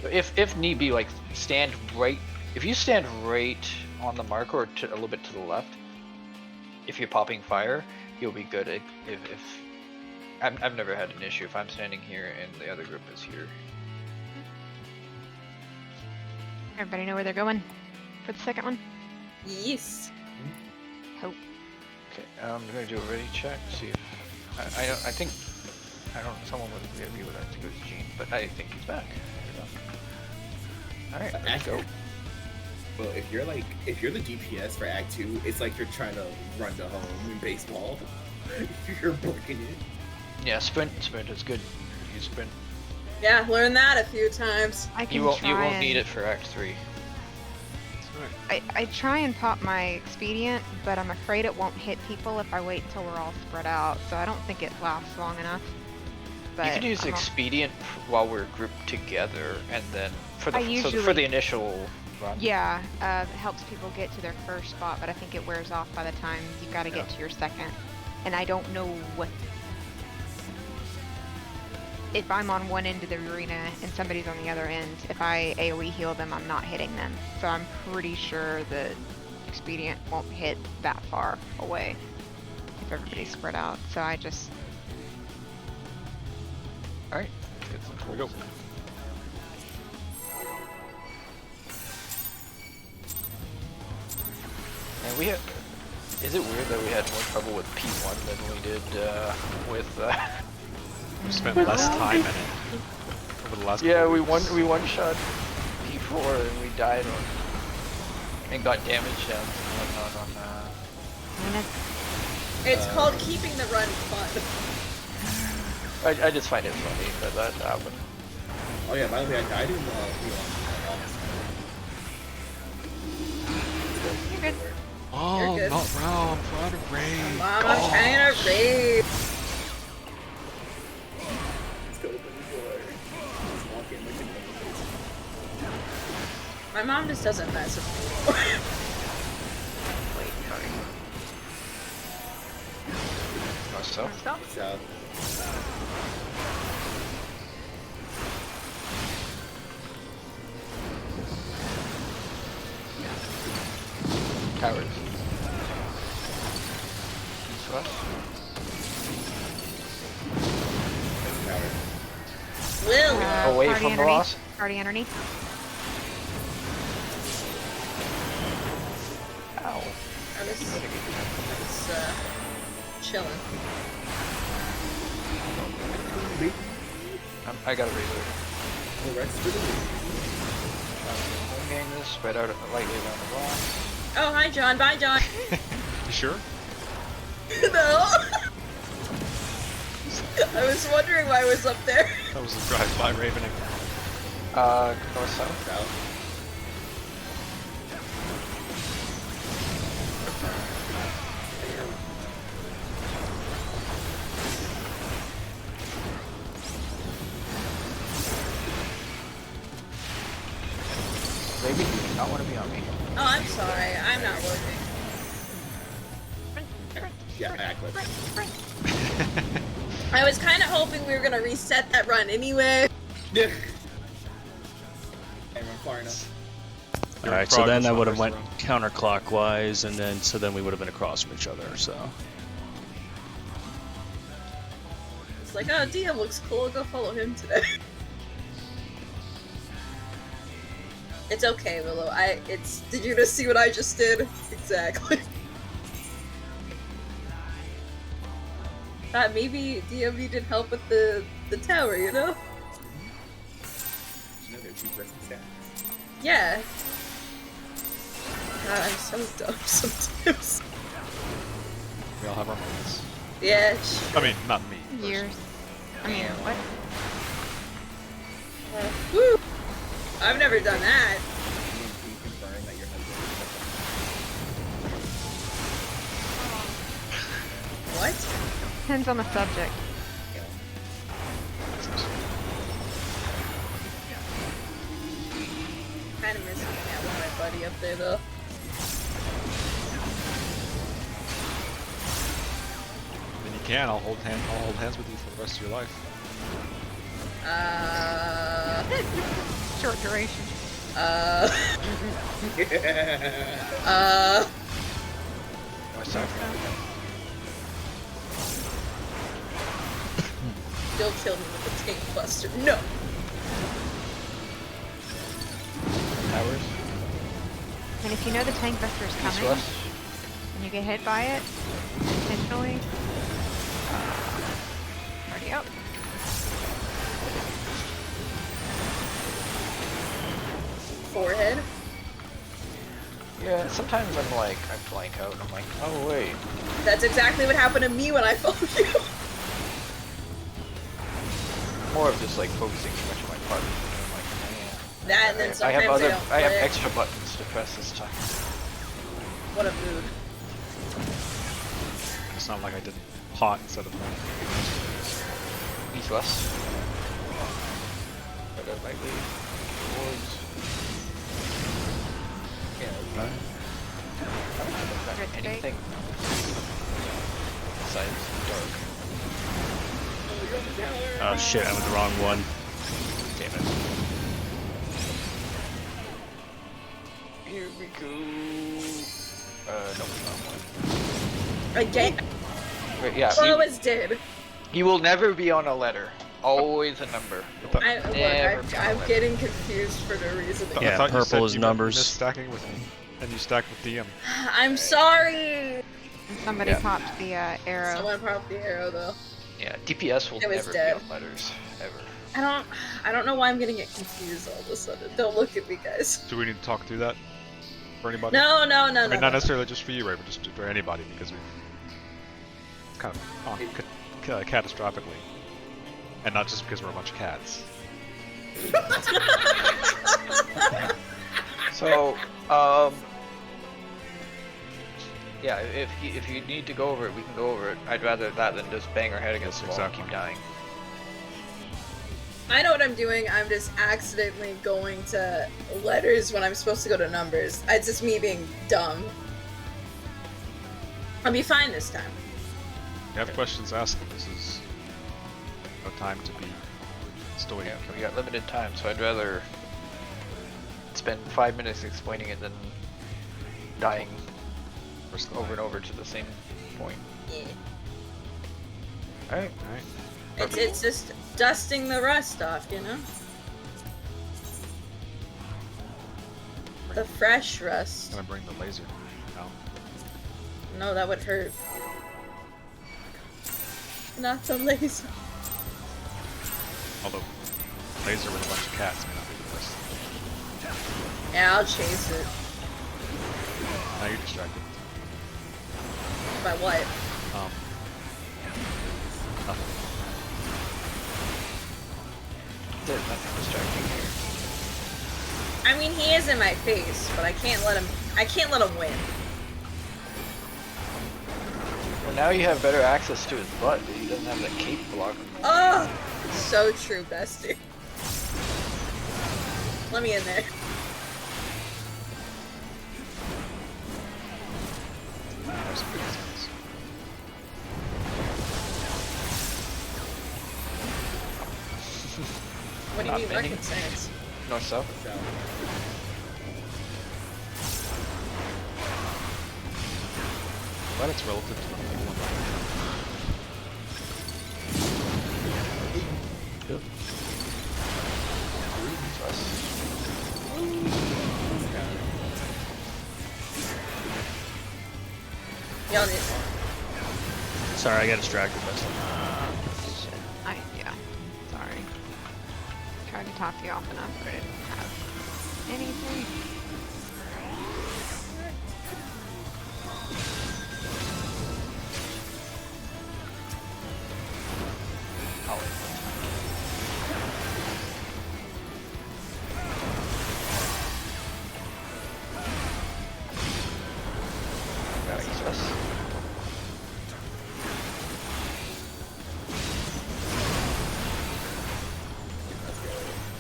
But if need be, like stand right. If you stand right on the marker or a little bit to the left, if you're popping fire, you'll be good. If I've never had an issue if I'm standing here and the other group is here. Everybody know where they're going for the second one? Yes. Hope. Okay, I'm gonna do a ready check. See if I think someone would agree with that. I think it was Gene, but I think he's back. All right, let's go. Well, if you're the DPS for Act 2, it's like you're trying to run to home in baseball. You're booking it. Yeah, sprint is good. You sprint. Yeah, learn that a few times. I can You won't try need and- it for Act 3. I try and pop my expedient, but I'm afraid it won't hit people if I wait until we're all spread out. So I don't think it lasts long enough. But You could use I'm al- expedient while we're grouped together, and then for the I for usually- the initial run. Yeah, it helps people get to their first spot, but I think it wears off by the time you got to get to your second. And I don't know what. If I'm on one end of the arena and somebody's on the other end, if I AoE heal them, I'm not hitting them. So I'm pretty sure the expedient won't hit that far away if everybody's spread out. So I just. All right, let's get some. Here we go. And we had. Is it weird that we had more trouble with P1 than we did with? We spent less time in it over the last. Yeah, couple we weeks. one shot P4 and we died on And got damage down and whatnot on And It's called keeping the run fun. I just find it funny that that happened. Oh yeah, by the way, I died in you're good. Oh, You're good. not round. I'm trying to raid. Mom, I'm trying to raid. Let's go open the door. Just walk in like a My mom just doesn't mess with me. Wait, sorry. Oh, so? Stop. south. Towers. East west. Tower. Will. Away Party from the underneath. loss? Party underneath. Ow. I was chilling. I got a razor. The rest for the week. Home gang this, spread out lightly around the block. Oh, hi, John. Bye, John. You sure? No. I was wondering why I was up there. That was a drive-by ravening. North south. South. Maybe you do not want to be on me. Oh, I'm sorry. I'm not looking. Yeah, I act like I was kind of hoping we were gonna reset that run anyway. Yeah. I'm far enough. You're in Alright, so then progress I on would have first went round. counterclockwise, and then we would have been across from each other. So It's like, oh, DM looks cool. I'll go follow him today. It's okay, Willow. Did you just see what I just did? Exactly. Thought maybe DM needed help with the tower, you know? You know they're 2-person stats. Yeah. God, I'm so dumb sometimes. We all have our moments. Yeah. I mean, not me. Years. I mean, what? Woo! I've never done that. Can you confirm that your husband What? Depends on the subject. Kind of miss hanging out with my buddy up there, though. Then you can. I'll hold hands with you for the rest of your life. Short duration. North south. Don't kill me with the tank buster. No! Towers. And if you know the tank buster is East coming, west. and you get hit by it, intentionally, already up. Forehead. Yeah, sometimes I'm like, I blank out and I'm like, oh wait. That's exactly what happened to me when I followed you. More of just like focusing too much on my partner. I'm like, man. That and then I sometimes have they don't I have click. extra buttons to press this time. What a mood. It's not like I did hot instead of hot. East west. But lightly towards. Yeah, okay. I don't think I've Good got state. anything besides dark. oh shit, I went the wrong one. Damn it. Here we go. Nope, wrong one. Again. Wait, yeah, Well, it's dead. he will never be on a letter. Always a number. But that- Look, Never I'm been. getting confused for no reason. I Yeah, thought you purple said is you were numbers. misstacking with me, and you stacked with DM. I'm sorry. And somebody Yeah. popped the arrow. Someone popped the arrow though. Yeah, DPS will It was never dead. be on letters. Ever. I don't know why I'm getting it confused all of a sudden. Don't look at me, guys. Do we need to talk through that? for anybody? No, no, no, I mean, no. not no. necessarily just for you, right? But just for anybody, because we've kind of gone catastrophically, and not just because we're a bunch of cats. So, yeah, if you need to go over it, we can go over it. I'd rather that than just bang our head against the wall and keep dying. I know what I'm doing. I'm just accidentally going to letters when I'm supposed to go to numbers. It's just me being dumb. I'll be fine this time. If you have questions, ask them. This is no time to be stoic. Yeah, we got limited time, so I'd rather spend 5 minutes explaining it than dying over and over to the same point. Yeah. Alright. Alright. It's just dusting the rust off, you know? The fresh rust. Gonna bring the laser down. No, that would hurt. Not the laser. Although, laser with a bunch of cats may not be the best. Yeah, I'll chase it. Now you're distracted. By what? Nothing. There's nothing distracting here. I mean, he is in my face, but I can't let him win. Well, now you have better access to his butt. He doesn't have that cape blocking. Oh! So true, bestie. Let me in there. Have some good designs. What do you Not mean, many. what concerns? North south. But it's relative to the whole one. Yep. Y'all need. Sorry, I got distracted by something. Shit. Yeah. Sorry. Tried to talk to you off enough, but I didn't have anything.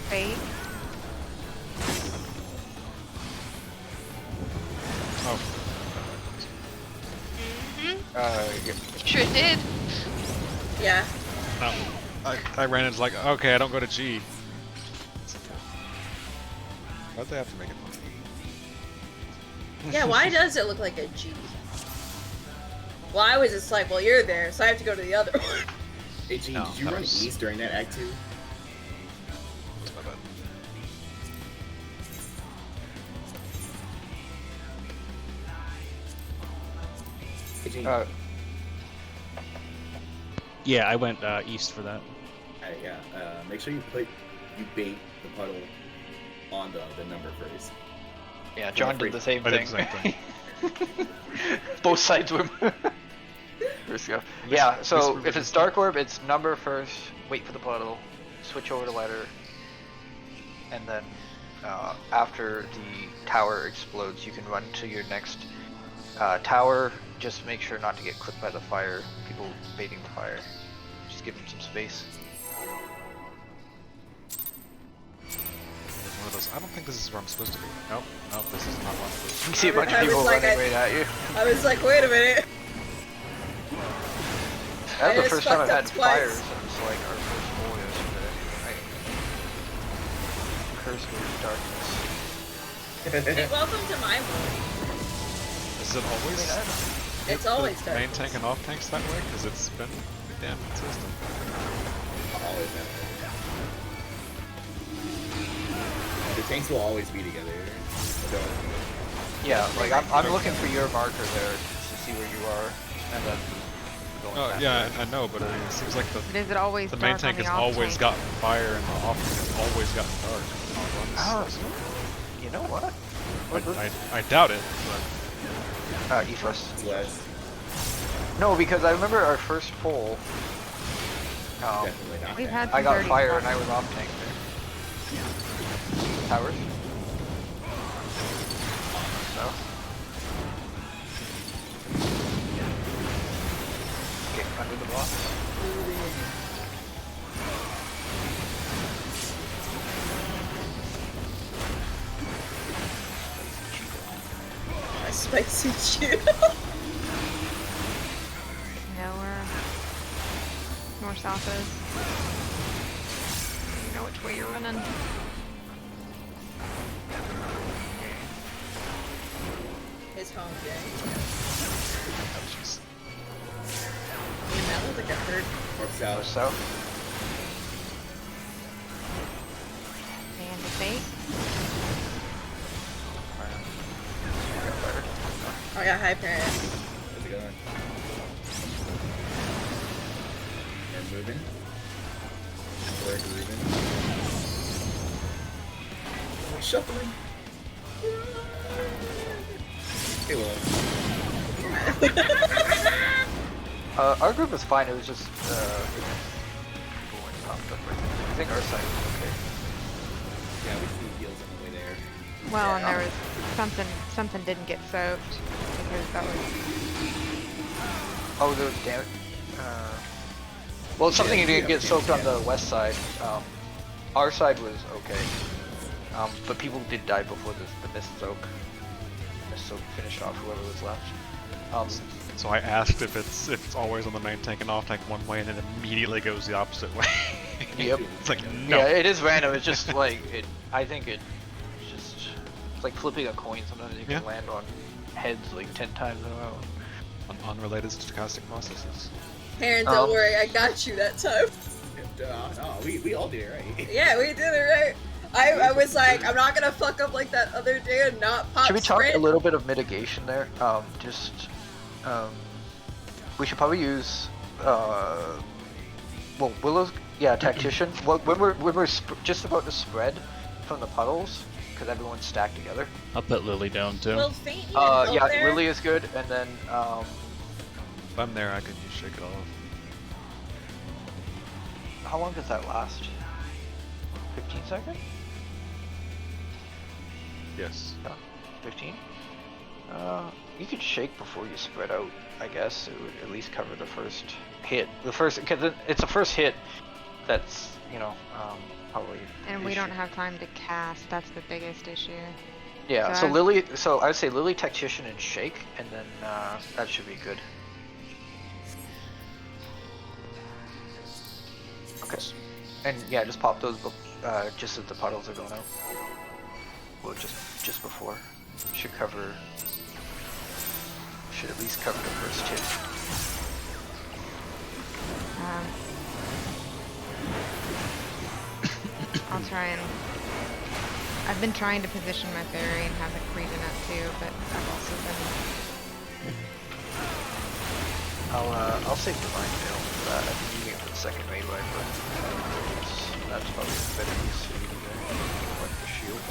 Fake. Oh, Sure did. Yeah. no. I ran into like, okay, I don't go to G. Why'd they have to make it funny? Yeah, why does it look like a G? Well, I was just like, well, you're there, so I have to go to the other one. Hey, Gene, No, did you that run was- east during that act 2? That's my bad. Hey, Gene. Yeah, I went east for that. Yeah, make sure you bait the puddle on the number first. Yeah, John did the same I thing. did the same thing. Both sides were. First go. Yeah, so if it's Dark Orb, it's number first, wait for the puddle, switch over to letter, and then after the tower explodes, you can run to your next tower. Just make sure not to get clipped by the fire, people baiting the fire. Just give them some space. One of those. I don't think this is where I'm supposed to be. Nope, nope, this is not where I'm supposed You to can be. see a bunch of I was people like, running right at you. I was like, wait a minute. That was I the just first time I've fucked had up twice. fires since like our first goal yesterday. Cursed with darkness. Hey, welcome to my world. Is it always? It's the always dark. main tank and off tanks that way? Because it's been damn consistent. Always that way. The tanks will always be together. So, Yeah, like I'm looking for your marker there to see where you are, and then going Oh back yeah, there. I know, but I mean, it seems like But is it always the main dark tank on has the off always tank? gotten fire and the off tank has always gotten dark. Oh, you know what? I doubt it, but East west. It's west. No, because I remember our first pull. Definitely not. We've that. had I some got dirty fire spots. and I was off tank there. Towers. South. Get under the block. A spicy chew. Know where north south is. You know which way you're running. His home game. oh jeez. Man, that looked like it hurt. North South. south. South. And the fate. Oh, I got high parent. How's it going? We're moving. We're moving. Shuffling. Hey, well. Our group was fine. It was just people went popped up. I think our side was okay. Yeah, we threw heals on the way there. Well, and Yeah. there was something didn't get soaked because that was Oh, there was damage. Well, something Yeah, didn't get yeah, soaked on yeah. the west side. Our side was okay, but people did die before the mist soak. Mist soak finished off whoever was left. So I asked if it's always on the main tank and off tank one way, and it immediately goes the opposite way. Yep. It's like no. Yeah, it is random. It's just like it. I think it's like flipping a coin. Sometimes you can Yeah. land on heads like 10 times in a row. Unrelated stochastic processes. Parent, don't worry, I got you that time. No, we all did it right. Yeah, we did it right. I was like, I'm not gonna fuck up like that other day and not pop Should we talk sprint. a little bit of mitigation there? We should probably use, well, Willow's, yeah, tactician. When we're just about to spread from the puddles, because everyone's stacked together. I'll put Lily down too. Will Faint even help Yeah, there? Lily is good, and then, If I'm there, I could just shake it off. how long does that last? 15 seconds? Yes. 15? You could shake before you spread out, I guess. It would at least cover the first hit. Because it's the first hit that's, probably. and the we don't issue. have time to cast. That's the biggest issue. Yeah, So so I've- Lily, so I'd say Lily, Tactician, and Shake, and then that should be good. Okay. And yeah, just pop those just as the puddles are going out. Well, just before. Should at least cover the first hit. I'll try and. I've been trying to position my fairy and have it freezing up too, but I've also been. I'll save Divine Veil for that. I'm using it for the second raid wipe, but that's probably a better use of it there. Like the shield.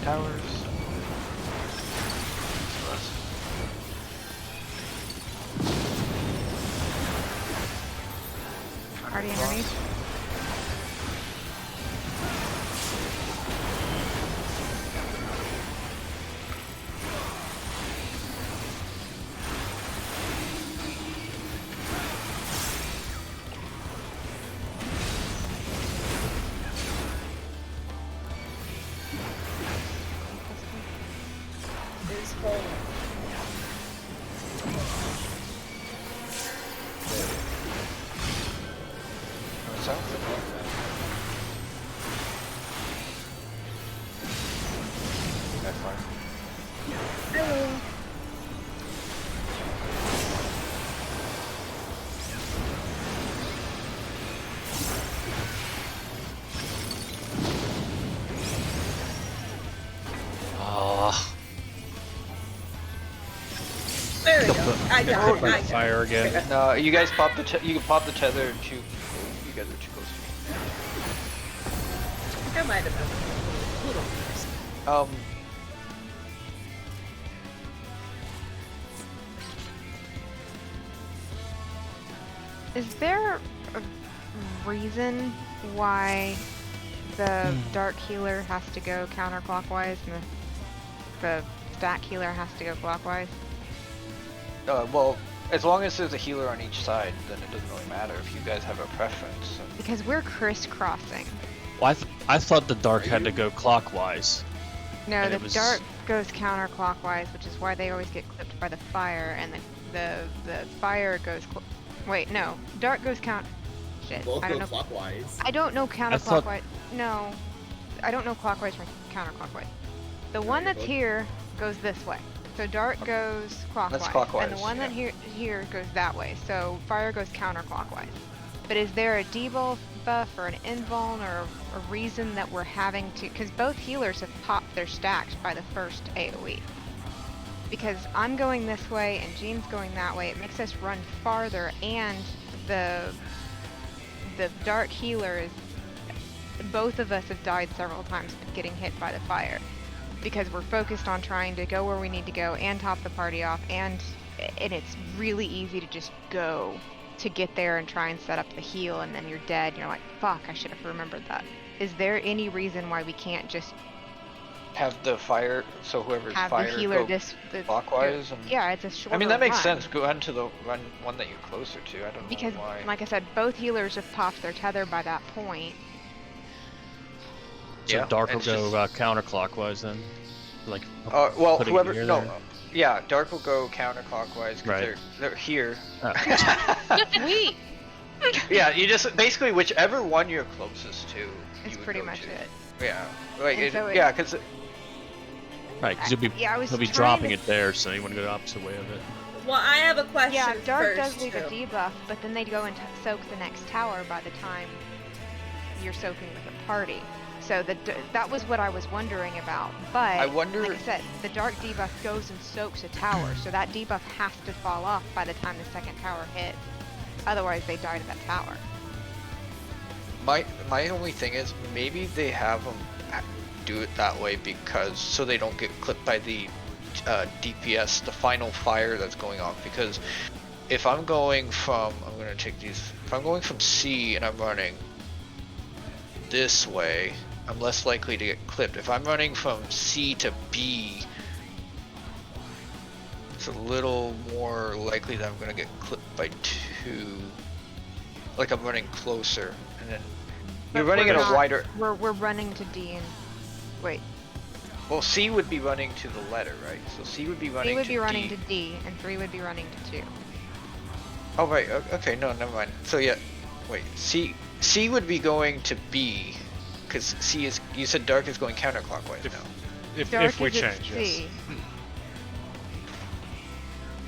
Towers. Already underneath? Is home. What's that? There we go. I got it. By I the got fire again. No, you guys pop the you can pop the tether too. You guys are too close to it. I might have been a little first. me. Is there a reason why the dark healer has to go counterclockwise and the stack healer has to go clockwise? Well, as long as there's a healer on each side, then it doesn't really matter if you guys have a preference. Because we're crisscrossing. Well, I thought the dark had to go clockwise. No, And the it was- dark goes counterclockwise, which is why they always get clipped by the fire, and the fire goes. Wait, no, dark goes Shit, Both I go don't know. clockwise. I don't know thought- counterclockwise. No, I don't know clockwise from counterclockwise. The one you're that's both- here goes this way. So dark goes clockwise, and clockwise, the one that yeah. here goes that way. So fire goes counterclockwise. But is there a debuff or an invuln or a reason that we're having to? Because both healers have popped their stacks by the first AOE. Because I'm going this way and Jean's going that way, it makes us run farther, and the dark healer is. Both of us have died several times getting hit by the fire. Because we're focused on trying to go where we need to go and top the party off, and it's really easy to just go to get there and try and set up the heal, and then you're dead and you're like, fuck, I should have remembered that. Is there any reason why we can't just Have the fire, so whoever's have fire the healer go clockwise? And... Yeah, it's a shorter I mean, that makes run. sense. Go on to the one that you're closer to. I don't Because, know why. like I said, both healers have popped their tether by that point. So Yeah, dark will it's go just- counterclockwise then, like. Well, putting whoever. it here, No. there. Yeah, dark will go counterclockwise because Right. they're here. Oh. Sweet! Yeah, you just basically whichever one you're closest to. It's you would pretty go much to. it. Yeah, like And so yeah, because Right, because he'll be Yeah, I was he'll be trying dropping to- it there, so you want to go the opposite way of it. Well, I have a question. Yeah, dark first, does leave a too. debuff, but then they go and soak the next tower by the time you're soaking with a party. So that was what I was wondering about. But I wonder- like I said, the dark debuff goes and soaks a tower, so that debuff has to fall off by the time the second tower hits. Otherwise, they die to that tower. my only thing is maybe they have them do it that way because so they don't get clipped by the DPS, the final fire that's going off. Because if I'm going from, I'm gonna take these. If I'm going from C and I'm running this way, I'm less likely to get clipped. If I'm running from C to B, it's a little more likely that I'm gonna get clipped by 2. Like I'm running closer, and then you're But running we're at a not- wider. We're running to D and wait. Well, C would be running to the letter, right? So C would be running C would to be running D. to D, and 3 would be running to 2. Oh right, okay, no, never mind. So yeah, wait, C would be going to B, because C is, you said dark is going counterclockwise If- now. If we is at change, yes. C.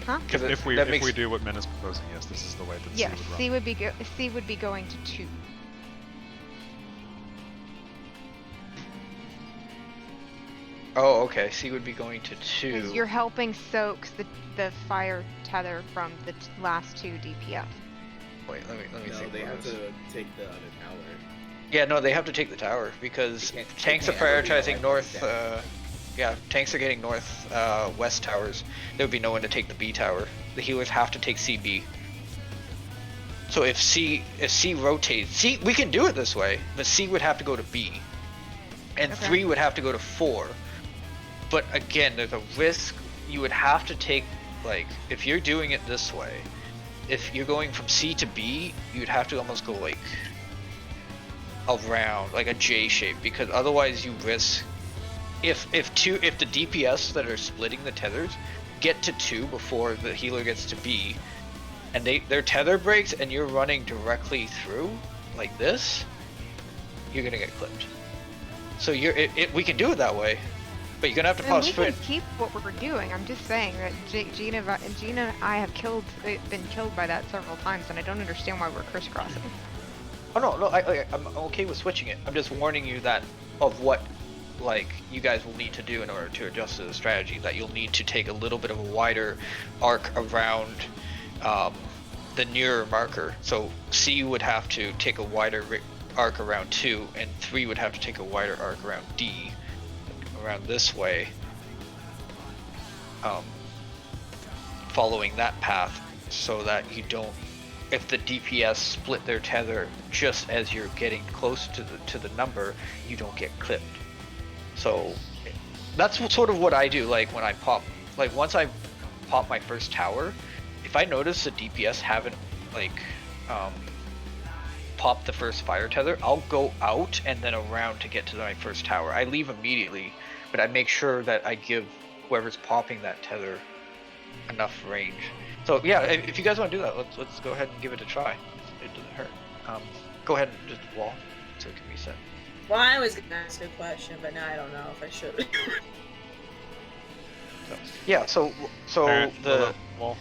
Huh? Because If we that makes, do what Min is proposing, yes, this is the way that Yes, C would run. C would be going to 2. oh okay, C would be going to 2. Because you're helping soak the fire tether from the last 2 DPS. Wait, let me No, think. they about have this. to take the other tower. Yeah, no, they have to take the tower because They tanks are can't ever be prioritizing alive north. like that. Yeah, tanks are getting north west towers. There would be no one to take the B tower. The healers have to take CB. So if C rotates, we can do it this way, but C would have to go to B, and Okay. 3 would have to go to 4. But again, there's a risk. You would have to take, like, if you're doing it this way, if you're going from C to B, you'd have to almost go like around, like a J shape, because otherwise you risk if the DPS that are splitting the tethers get to 2 before the healer gets to B, and their tether breaks and you're running directly through like this, you're gonna get clipped. So we can do it that way, but you're gonna have to And pause we sprint. can keep what we're doing. I'm just saying that Gina and I have been killed by that several times, and I don't understand why we're crisscrossing. Oh no, I'm okay with switching it. I'm just warning you that of what like you guys will need to do in order to adjust to the strategy, that you'll need to take a little bit of a wider arc around the nearer marker. So C would have to take a wider arc around 2, and 3 would have to take a wider arc around D, around this way, following that path, so that you don't, if the DPS split their tether just as you're getting close to the number, you don't get clipped. So that's sort of what I do. Like when I pop, like once I pop my first tower, if I notice the DPS haven't like popped the first fire tether, I'll go out and then around to get to my first tower. I leave immediately, but I make sure that I give whoever's popping that tether enough range. So yeah, if you guys want to do that, let's go ahead and give it a try. It doesn't hurt. Go ahead and just wall so it can reset. Well, I was gonna ask a question, but now I don't know if I should. Yeah, so Alright, the wall.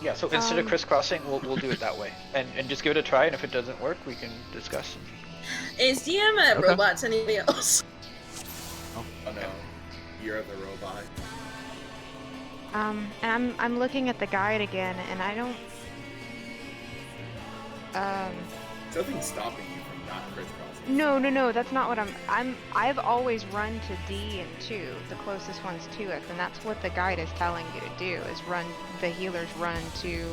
yeah, so instead of crisscrossing, we'll do it that way, and just give it a try. And if it doesn't work, we can discuss. Is DM a Okay. robot to anybody else? Oh no, you're the robot. And I'm looking at the guide again, and I don't. Something's stopping you from not crisscrossing. No, that's not what I've always run to D and 2, the closest ones to it, and that's what the guide is telling you to do, is the healers run to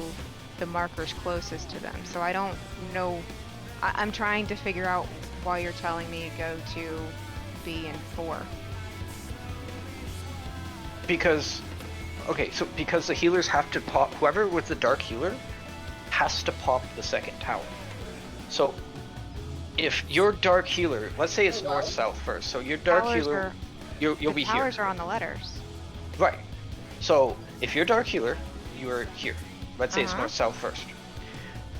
the markers closest to them. So I don't know, I'm trying to figure out why you're telling me to go to B and 4. Because the healers have to pop, whoever with the dark healer has to pop the second tower. So if your dark healer, let's say it's north south first, so your dark healer, you'll be here. Towers are on the letters. Right. So if your dark healer, you are here. Let's say it's Uh-huh. north south first.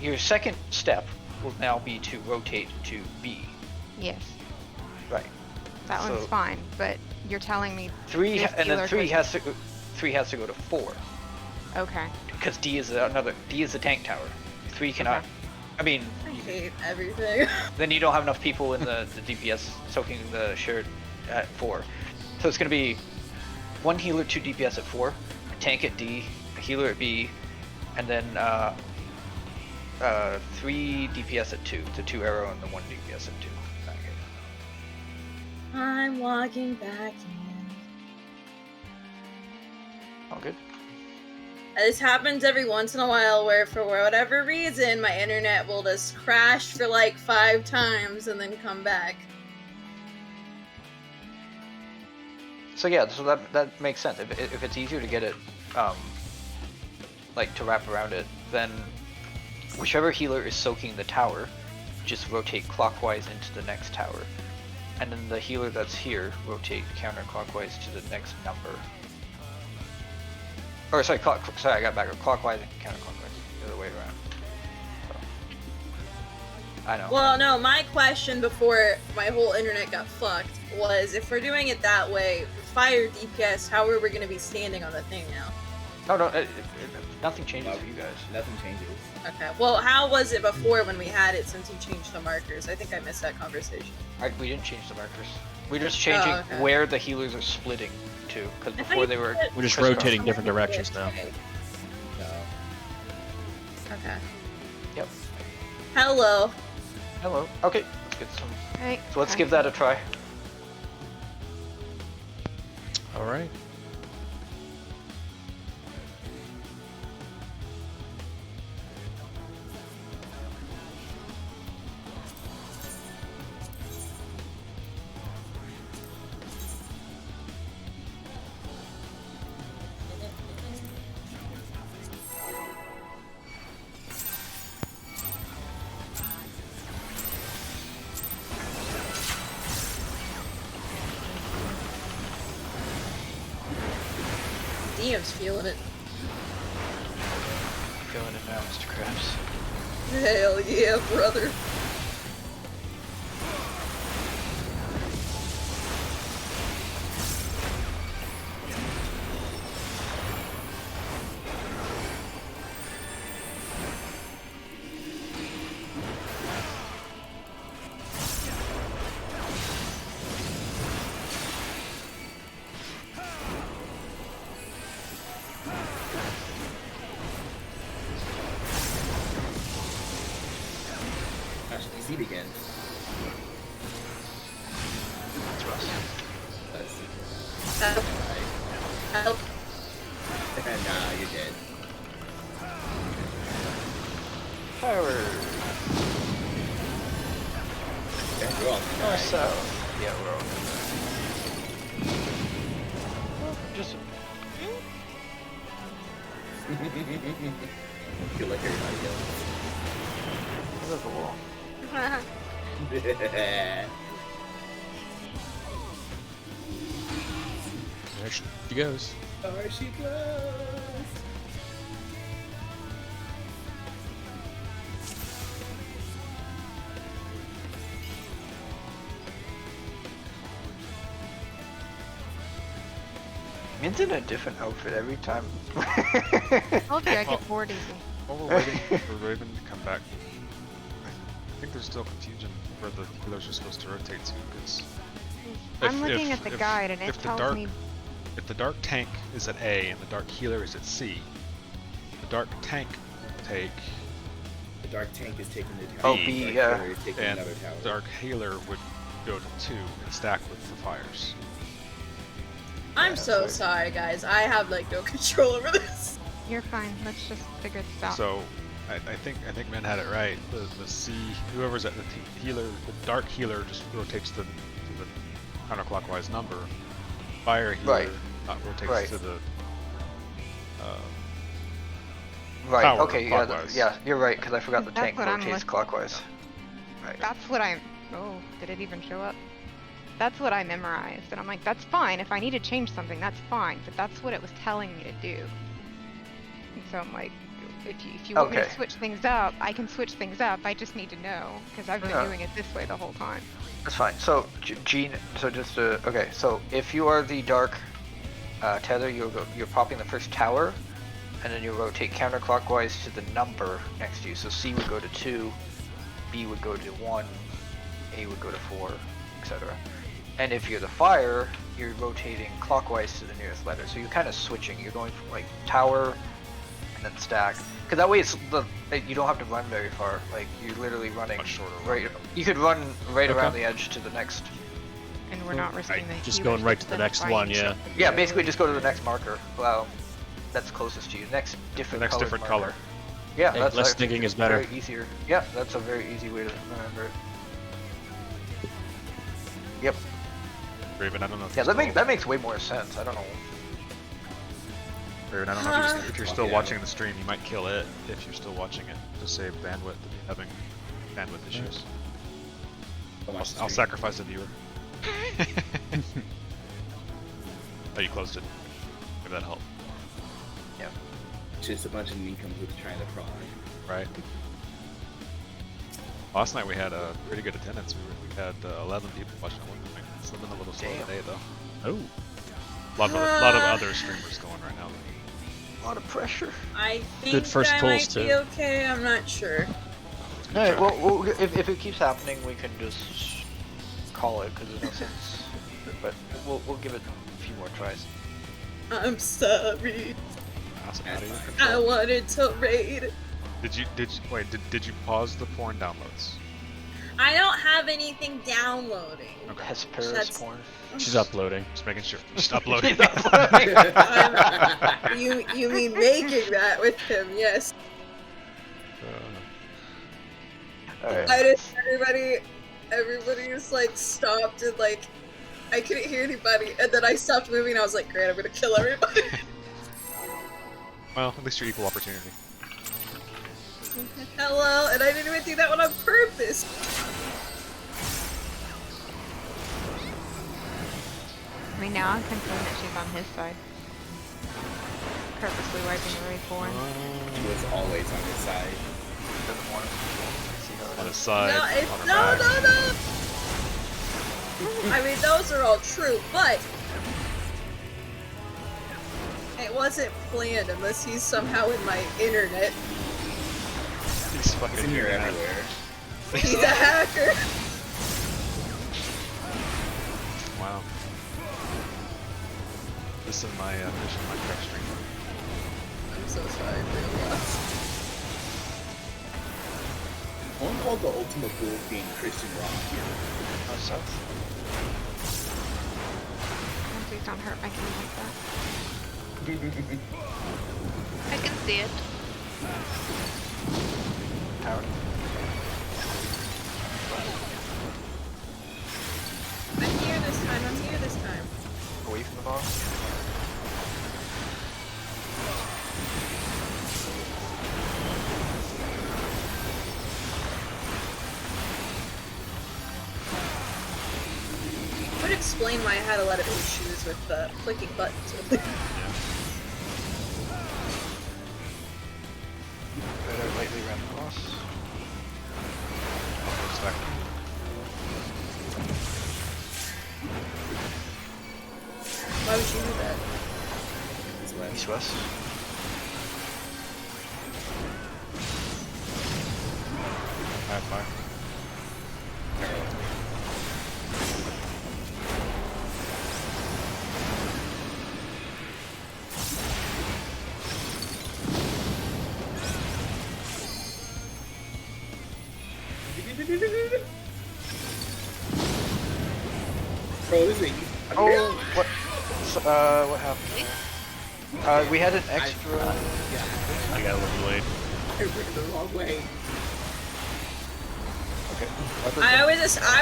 Your second step will now be to rotate to B. Yes, Right. that one's So- fine, but you're telling me Three, this and then healer three has- has to go to 4. Okay. Because D is the tank tower. 3 cannot. Okay. I mean, I hate everything. then you don't have enough people in the DPS soaking the shared at 4. So it's going to be 1 healer, 2 DPS at 4, a tank at D, a healer at B, and then 3 DPS at 2. The 2 arrow and the 1 DPS at 2. Okay. I'm walking back in. All good. This happens every once in a while where, for whatever reason, my internet will just crash for like 5 times and then come back. So yeah, so that makes sense. If it's easier to get it, like to wrap around it, then whichever healer is soaking the tower, just rotate clockwise into the next tower, and then the healer that's here rotate counterclockwise to the next number. Or sorry, I got back. Clockwise and counterclockwise, the other way around. So, I know. Well, no, my question before my whole internet got fucked was, if we're doing it that way, fire DPS, how are we going to be standing on the thing now? No, nothing changes for you guys. Nothing changes. Okay, well, how was it before when we had it since you changed the markers? I think I missed that conversation. We didn't change the markers. We're just changing okay. where the healers are splitting to, because I thought before you they were. said- We're just crisscrossing. rotating different directions now. No. Okay. Yep. Hello. Hello. Okay, let's get some. Right. So let's give that a try. All right. DM's feeling it. Feeling it now, Mr. Krabs. Hell yeah, brother. Help. Nah, you're dead. Power. Yeah, you're all North, right. south. Yeah, we're all just Kill like everybody look a wall. else. There she goes. There she goes. Min's in a different outfit every time. I told you I Well- get bored easy. While we're waiting for Raven to come back, I think there's still confusion where the healers are supposed to rotate to, because I'm looking at the guide and it tells me if the dark tank is at A and the dark healer is at C, the dark tank will take The dark tank is taking the Oh, tower. B, Dark yeah. Killer is taking and another tower. the dark healer would go to 2 and stack with the fires. I'm Yeah, so right. sorry, guys. I have like no control over this. you're fine. Let's just figure this out. So I think Min had it right. The C, whoever's at the healer, the dark healer just rotates to the counterclockwise number. Fire healer Right. Rotates Right. to the Right. Power, Okay. Yeah. clockwise. Yeah. You're right because I forgot the That's tank what I'm rotates looking- clockwise. Right. That's what I'm. Oh, did it even show up? That's what I memorized, and I'm like, that's fine. If I need to change something, that's fine. But that's what it was telling me to do. And so I'm like, if you want me Okay. to switch things up, I can switch things up. I just need to know because I've been Yeah. doing it this way the whole time. That's fine. So, Gene, so just okay. So if you are the dark tether, you're popping the first tower, and then you rotate counterclockwise to the number next to you. So C would go to 2, B would go to 1, A would go to 4, etc. And if you're the fire, you're rotating clockwise to the nearest letter. So you're kind of switching. You're going from like tower and then stack. Because that way you don't have to run very far. Like you're literally running Much shorter run. right. You could run right Okay. around the edge to the next. And we're not risking the Just healers going right to the them next fighting. one, yeah. Yeah, basically just go to the next marker. That's closest to you. Next different. next colored different marker. color. Yeah, Hey, that's less actually thinking is better. Very easier. Yeah, that's a very easy way to remember it. Yep. Raven, I don't know if Yeah, you're that makes way more sense. I don't know. Raven, I don't know if you're still Yeah. watching the stream. You might kill it if you're still watching it to save bandwidth if you're having bandwidth issues. I'll sacrifice a viewer. Oh, you closed it. Maybe that helped. Yeah. Just a bunch of nincompoops trying to prawn. Right. Last night we had a pretty good attendance. We had 11 people watching at one point. It's been a little slow Damn. today though. Oh. A lot of other streamers going right now. A lot of pressure. I think Good first I pulls, might be too. okay. I'm not sure. Alright, well, if it keeps happening, we can just call it because there's no sense. But we'll give it a few more tries. I'm sorry. Awesome. How do you- I wanted to raid. Did you pause the porn downloads? I don't have anything downloading. Okay. Hesperus That's- porn. She's uploading. Just making sure. Just uploading. You mean making that with him? Yes. Alright. I just everybody was like stopped and like I couldn't hear anybody, and then I stopped moving. And I was like, great, I'm gonna kill everybody. Well, at least you're equal opportunity. Hello, and I didn't even do that one on purpose. I mean, now I'm concerned that she's on his side. Purposely wiping the raid for him. He was always on his side. Doesn't want to see how it On is. his side. No, on her it's back. no. I mean, those are all true, but it wasn't planned unless he's somehow in my internet. He's fucking It's in here doing that. everywhere. He's a hacker. Wow. This is my Mission Minecraft stream. I'm so sorry for your loss. One called the ultimate fool being Christian Rock. Oh, sucks. Please don't don't hurt my game like that. I can see it. Tower. I'm here this time. I'm here this time. Away from the boss. Would explain why I had a lot of issues with clicking buttons. Right out lightly around the boss. Stuck. Why would you do that? East west. Alright, fire. Bro, this is Oh, what? So, what happened? We had an extra. I got a little late. I went the wrong way. Okay. I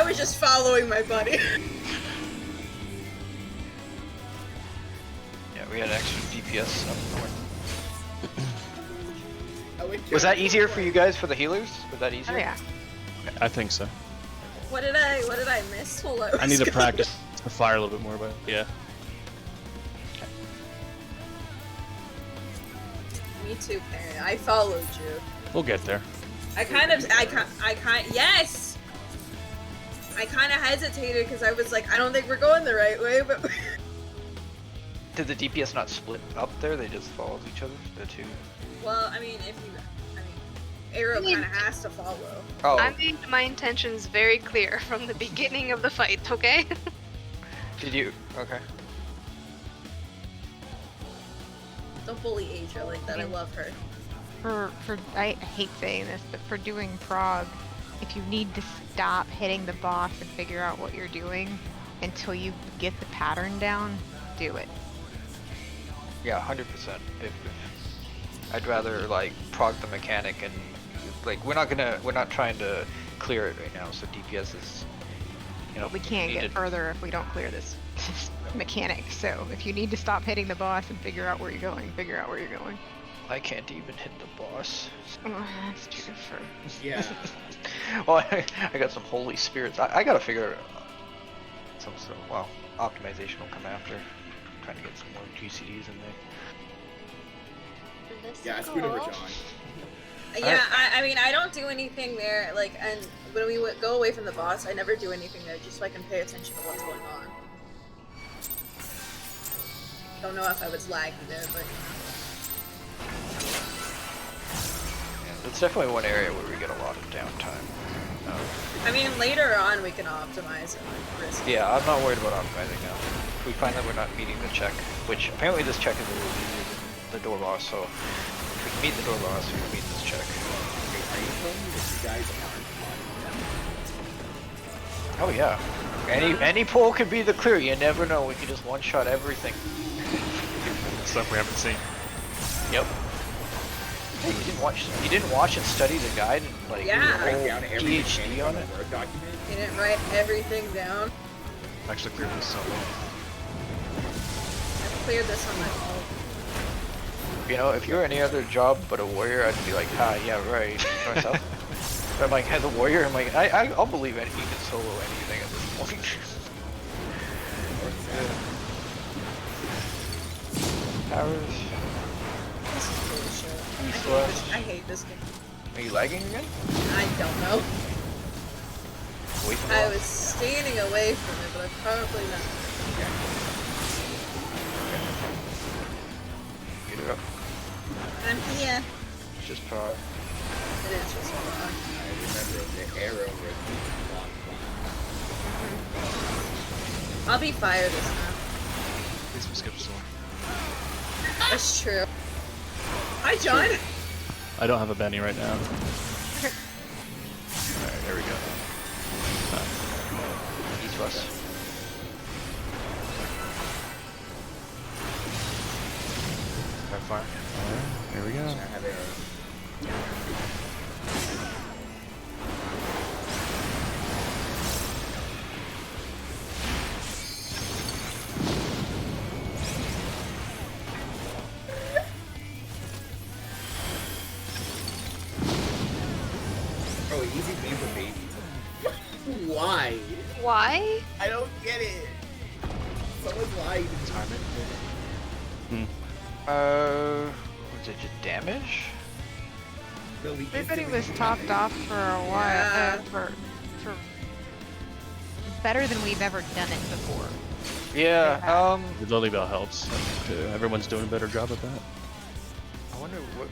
was just following my buddy. Yeah, we had an extra DPS up north. I went Was that down easier the for way. you guys for the healers? Was that easier? Oh yeah. I think so. What did I miss? Hold on. I need to practice the fire a little bit more, but yeah. Me too, Perry. I followed you. We'll get there. I kind yes! I kind of hesitated because I was like, I don't think we're going the right way, but... Did the DPS not split up there? They just followed each other? The two? Well, I mean, Arrow I mean- kind of has to follow. Oh, I made my intentions very clear from the beginning of the fight, okay? did you? Okay. Don't bully Asia like that. I love her. For I hate saying this, but for doing prog, if you need to stop hitting the boss and figure out what you're doing until you get the pattern down, do it. Yeah, 100%. If I'd rather like prog the mechanic and like we're not trying to clear it right now. So DPS is, you know, We can't get needed. further if we don't clear this mechanic. So if you need to stop hitting the boss and figure out where you're going, figure out where you're going. I can't even hit the boss. Oh, that's true for Yeah. Well, I got some holy spirits. I gotta figure some sort of, well, optimization will come after. I'm trying to get some more GCDs in there. Yeah, I screwed over John. Yeah, I mean, I don't do anything there. Like, and when we go away from the boss, I never do anything there, just so I can pay attention to what's going on. Don't know if I was laggy there, but Yeah, it's definitely one area where we get a lot of downtime. I mean, later on we can optimize and like risk. Yeah, I'm not worried about optimizing now. If we find that we're not meeting the check, which apparently this check is a little easier than the door boss, so if we can meet the door boss, we can meet this check. Are you telling me that you guys aren't Oh yeah. Any pull could be the clear, you never know, we could just one-shot everything. Stuff we haven't seen. Yep. Hey, you didn't watch and study the guide and like Yeah. do the write whole down every PhD mechanic on on it? a Word document? You didn't write everything down. I've actually cleared this solo. I cleared this on my own. You know, if you're any other job but a warrior, I'd be like, ah, yeah, right. Myself. But I'm like, as a warrior, I'm like, I'll believe any, you can solo anything at this point. Towers. This is bullshit. East, I west. hate this game. Are you lagging again? I don't know. Away from the I wall? was standing away from it, but I'm probably not. Get it up. I'm here. It's just prod. It is just wrong. I remember the arrow was block. I'll be fire this time. At least we skipped this one. That's true. Hi, John. I don't have a Benny right now. Alright, there we go. East west. fire. There we go. I have arrows. Oh, easy beam for babies. Why? Why? I don't get it. Someone's lying to me. Timing. Was it just damage? No, we Everybody instantly was do topped damage. off for a while. Yeah. For better than we've ever done it before. Yeah. The Lily Bell helps. Everyone's doing a better job at that. I wonder what.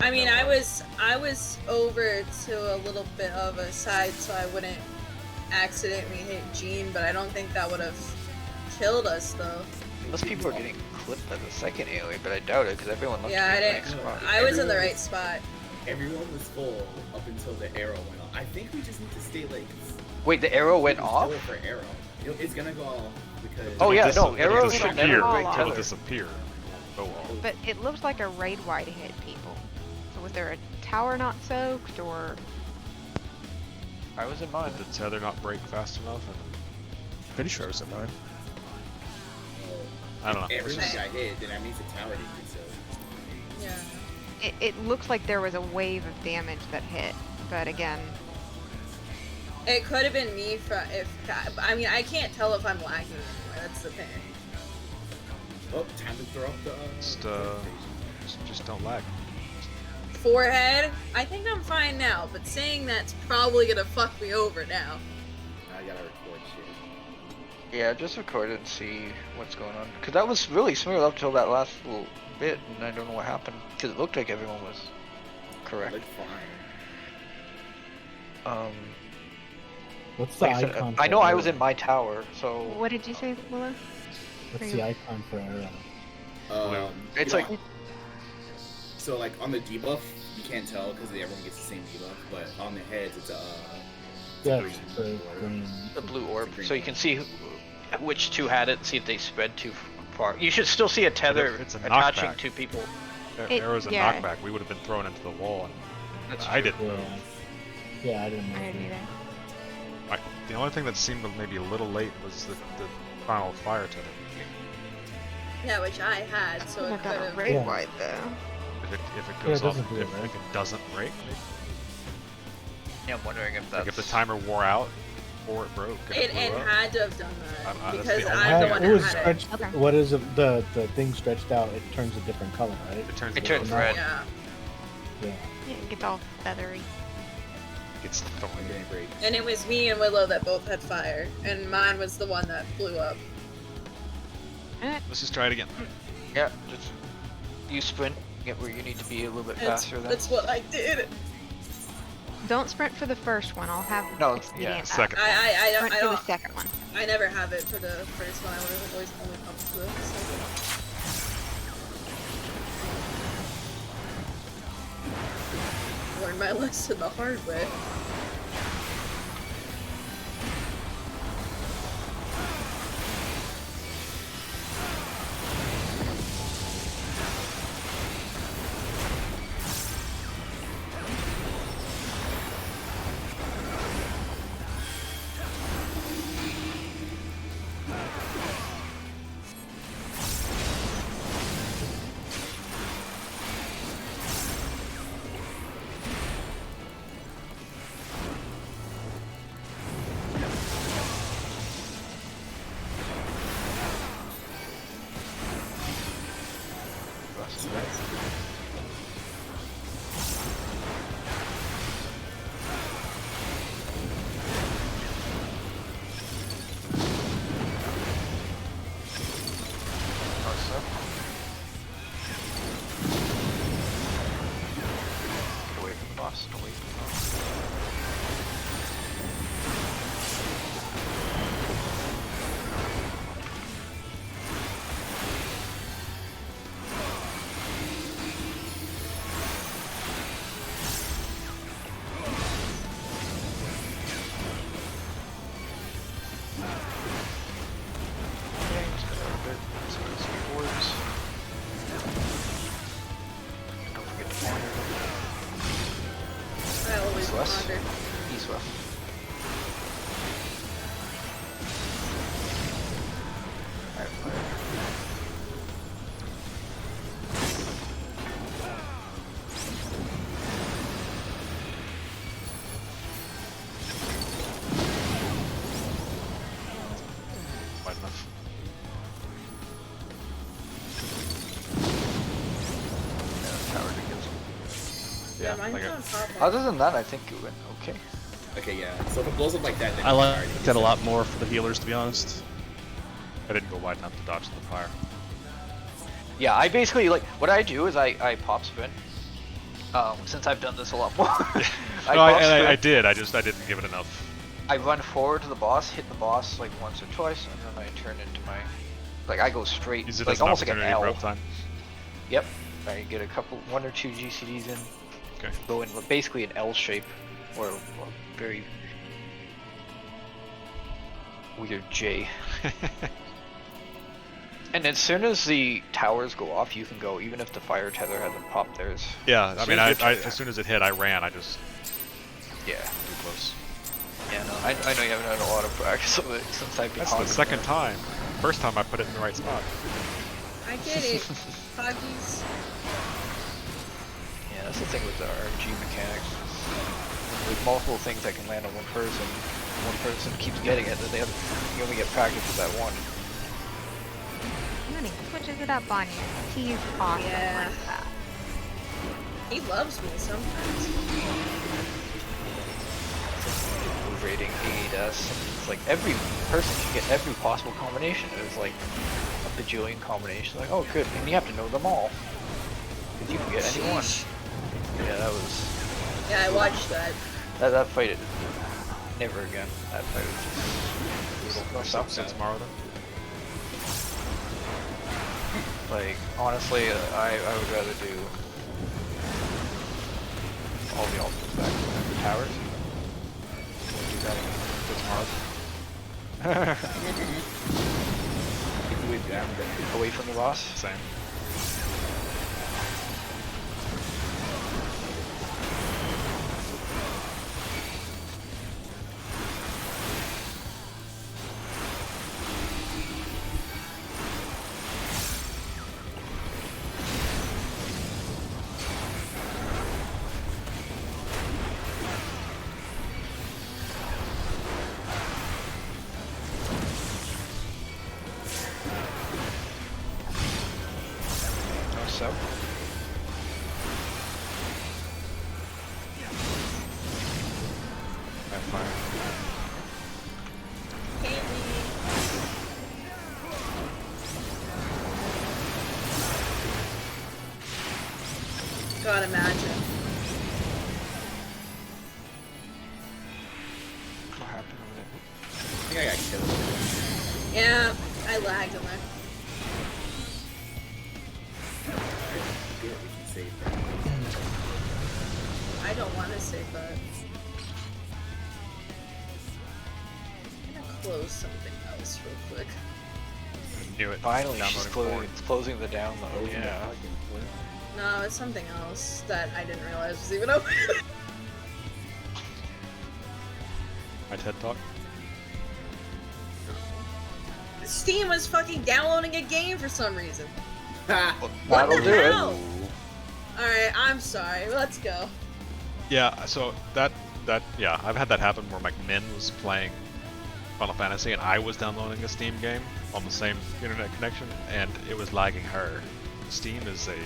I mean, I was over to a little bit of a side so I wouldn't accidentally hit Jean, but I don't think that would have killed us though. Unless people are getting clipped by the second alien, but I doubt it because everyone looked Yeah, in I the didn't. next spot. I was in the Everyone right was- spot. Everyone was full up until the arrow went off. I think we just need to stay like. Wait, the arrow went off? For arrow. It's gonna go off because. Oh, yeah, no, It'll arrows should disappear. never break It'll tether. disappear. It won't go off. But it looked like a raid wide hit people. So was there a tower not soaked or? I was in mine. Did the tether not break fast enough? Pretty sure it's at 9. I don't know. Everyone got hit, then that means the tower didn't get so. Yeah. It looks like there was a wave of damage that hit, but again, It could have been me I mean, I can't tell if I'm lagging anymore. That's the thing. Oh, time to throw up the. Just don't lag. Forehead. I think I'm fine now, but saying that's probably gonna fuck me over now. I gotta record shit. Yeah, just record it and see what's going on. Because that was really smooth up till that last little bit, and I don't know what happened. Because it looked like everyone was correct. Look fine. What's the Like I said, icon? I for know I was arrow? in my tower, so what did you say, Willow? What's the icon for arrow? it's you like know, so like on the debuff, you can't tell because everyone gets the same debuff, but on the heads, it's Yeah, green. it's the green. the blue orb, It's a green so you can see which two had it and see if they spread too far. You should still see a tether It's a attaching knockback. to people. Arrow's a yeah. knockback. We would have been thrown into the wall. And That's I true. didn't Yeah. move. Yeah, I didn't know. I didn't either. The only thing that seemed maybe a little late was the final fire tether. Yeah, which I had, so it I've could got a have. raid Yeah. wide though. If it Yeah, goes it off, doesn't do it, if right? it doesn't break, maybe. Yeah, I'm wondering if that's. Like if the timer wore out before it broke. And It blew up. had to have done that that's because the only I'm the thing one it that was had it. stretched. Okay. What is it? The thing stretched out? It turns a different color, right? It turns. It turns red. Yeah, Yeah. Yeah, it gets all feathery. It's thrown. I'm getting break. and it was me and Willow that both had fire, and mine was the one that blew up. Let's just try it again. Yeah, just you sprint, get where you need to be a little bit That's, faster. that's what I did. Don't sprint for the first one. I'll have No, expedient yeah, up. second. I Sprint for the don't. second one. I never have it for the first one. I would have always only come to the second. Learned my lesson the hard way. Get away from the boss. Get away from the boss. west. Wander. East west. Alright, fire. Wide enough. Yeah, tower to Yeah, mine's like on top. Other than that, I think it went okay. Okay, yeah. So if it blows up like that, then I it's like already that a lot more for the healers, to be honest. I didn't go wide enough to dodge the fire. Yeah, I basically, like, what I do is I pop spin. Since I've done this a lot more. I No, pop spin. I did. I didn't give it enough. I run forward to the boss, hit the boss like once or twice, and then I turn into my, like I go straight, Use it like as an almost like an opportunity for L. uptime. Yep. I get a couple, 1 or 2 GCDs in, Okay. go in basically an L shape, or a very weird J. And as soon as the towers go off, you can go, even if the fire tether hasn't popped theirs. Yeah, I As mean, soon as as soon as it hit, I ran. I just Yeah. too close. Yeah, no, I know you haven't had a lot of practice of it since I've been That's the hogging second it. time. First time I put it in the right spot. I get it. Huggies. Yeah, that's the thing with the RNG mechanics. With multiple things that can land on one person keeps getting it, then you only get practice with that one. And then he switches it up on you. He's awesome Yeah. like that. He loves me sometimes. Rating ADS. It's like every person should get every possible combination. There's like a bajillion combinations. Like, oh good, and you have to know them all. Because you can get any one. Sheesh. Yeah, that was... Yeah, I watched that. That fight, never again. That fight was just... No stop since tomorrow then. Like, honestly, I would rather do all the ultimates back to the towers. Do that again tomorrow. Away from the boss. Same. No sub. That fire. God, imagine. What happened over there? I think I got killed. Yeah, I lagged on that. Yeah, we can save that. I don't want to save that. I'm gonna close something else real quick. Knew it. Finally, she's Downloading forward. closing the download. Yeah. No, it's something else that I didn't realize was even open. My TED talk. Steam was fucking downloading a game for some reason. Ha! That'll the do it. hell? Alright, I'm sorry. Let's go. Yeah, so yeah, I've had that happen where like Min was playing Final Fantasy and I was downloading a Steam game on the same internet connection and it was lagging her. Steam is a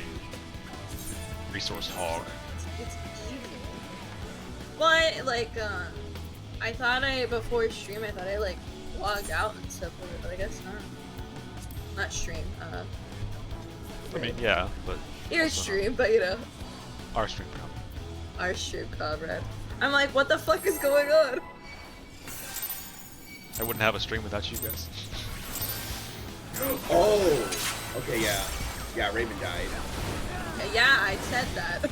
resource hog. It's evil. But, like, I thought before stream, I thought I, like, logged out and stuff with it, but I guess not. Not stream, I mean, yeah, but your also stream, but, you know, our stream problem. our stream, comrade. I'm like, what the fuck is going on? I wouldn't have a stream without you guys. Oh! Okay, yeah. Yeah, Raven died. Yeah, I said that.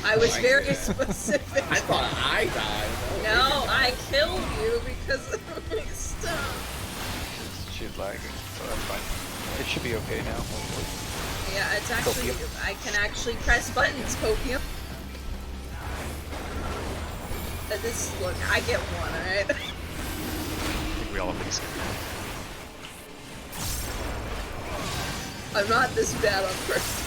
I was my very God. specific. I thought I died. Oh, No, Raven I died. killed you because of my stuff. She's lagging, so that's fine. It should be okay now, hopefully. Yeah, it's actually, Copium. I can actually press buttons, Copium. This look, I get one, alright? I think we all have these. I'm not this bad on purpose.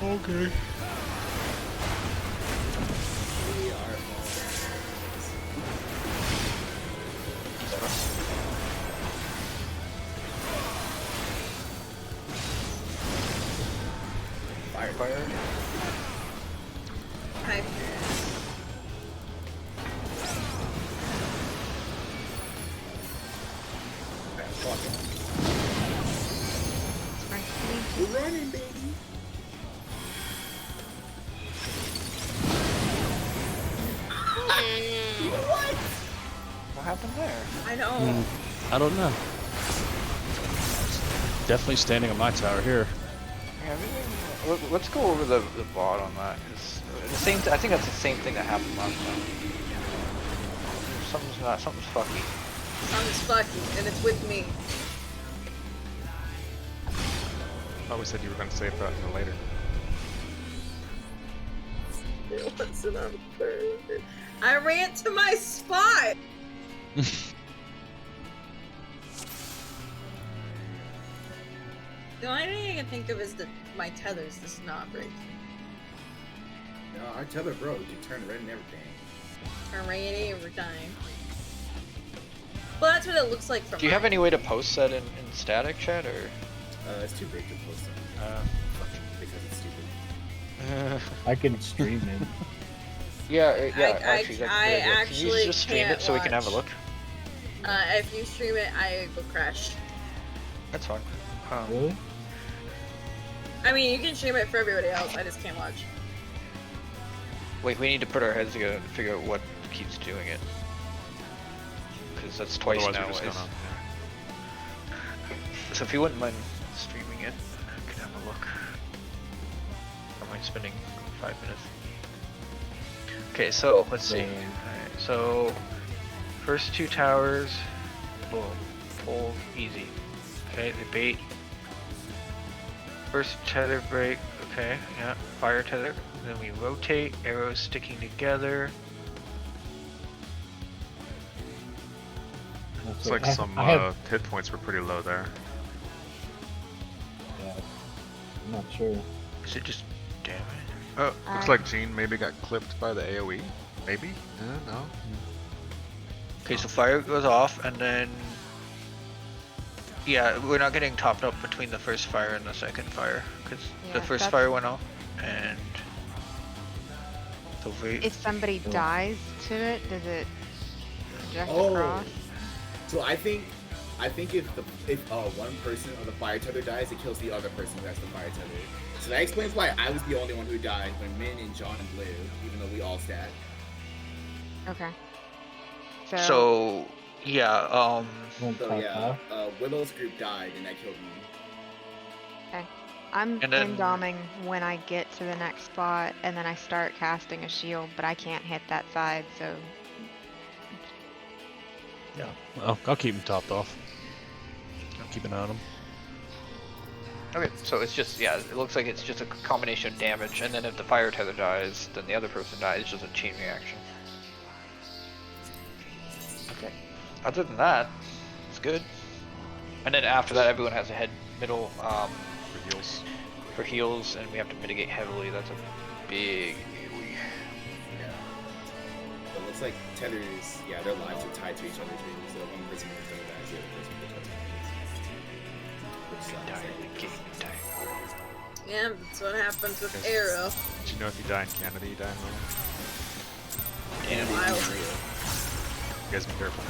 Okay. We are Fire. Hi. We're running, baby. What happened there? I know. I don't know. Definitely standing on my tower here. Yeah, let's go over the bot on that. Cause the same. I think that's the same thing that happened last time. Something's fucky. Something's fucky, and it's with me. I always said you were going to save that for later. It wasn't on purpose. I ran to my spot! The only thing I can think of is that my tethers does not break. No, our tether broke. You turned red and everything. Turn rainy every time. Well, that's what it looks like from Do you have mine. any way to post that in static chat or? It's too big to post on because it's stupid. I can stream it. Yeah, I actually, actually can you just stream it so we can have a watch. look? If you stream it, I will crash. That's fine. Really? I mean, you can stream it for everybody else, I just can't watch. Wait, we need to put our heads together and figure out what keeps doing it. Because that's twice Otherwise, now. we're just gonna. So if you wouldn't mind streaming it, I could have a look. Or am I spending 5 minutes? Okay, so let's see. Alright, so first two towers, boom, pull, easy. Okay, the bait. First tether break, okay, yeah, fire tether. Then we rotate, arrows sticking together. Looks like some I have, hit points were pretty low there. yeah, I'm not sure. Is it just damage? Oh, looks like Jean maybe got clipped by the AoE. Maybe? No. Okay, so fire goes off, and then yeah, we're not getting topped up between the first fire and the second fire because the Yeah, first that's- fire went off, and so If somebody dies to it, does it project Oh. across? So I think if one person on the fire tether dies, it kills the other person who has the fire tether. So that explains why I was the only one who died when Min and John lived, even though we all stat. Okay. So yeah, Went So top yeah, half. Willow's group died and that killed me. I'm and then- indoming when I get to the next spot, and then I start casting a shield, but I can't hit that side, so Yeah. Well, I'll keep him topped off. I'll keep an eye on him. okay, so it's just yeah, it looks like it's just a combination of damage, and then if the fire tether dies, then the other person dies. It's just a chain reaction. Okay. Other than that, it's good. And then after that, everyone has a head middle For heals. for heals, and we have to mitigate heavily. That's a big AoE. Yeah. But let's Looks like tethers, yeah, their lives are tied to each other too. So one person will go back, the other person will go back. Which sucks. Yeah, that's what happens with Arrow. Did you know if you die in Canada, you die in real life? And Wild. You guys be careful.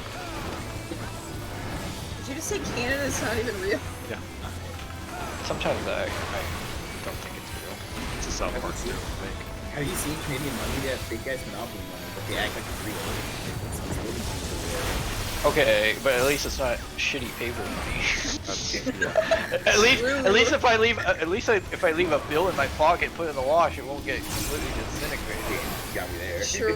Did you just say Canada's not even real? Yeah, Sometimes I don't think it's real. it's a South Park seen- thing. Have you seen Canadian money? They have big guys Monopoly money, but they act like it's real. It's really cool. Okay, but at least it's not shitty paper money. That's, at least if I leave if I leave a bill in my pocket, put it in the wash, it won't get completely disintegrated. You got me there. True.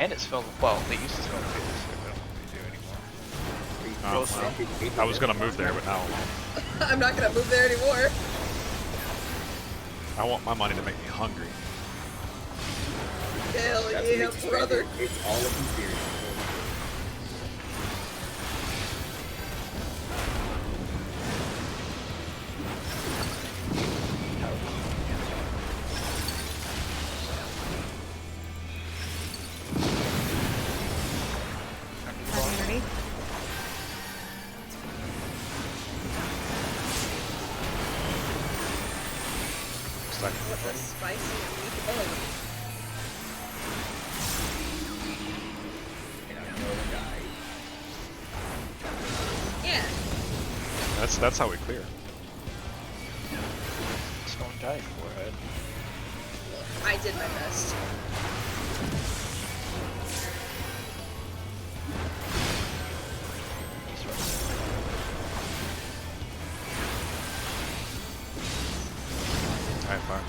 And it smells well. They used to smell good, so I don't think they do anymore. Oh, well, I was gonna move there, but now I'm not gonna move there anymore. I want my money to make me hungry. Hell That's what yeah, makes it brother. right. It's all a conspiracy. Underneath. It's like, What a spicy meatball. And I know the guy. Yeah. that's how we clear. Just don't die for it. I did my best. He's right. Alright, fine.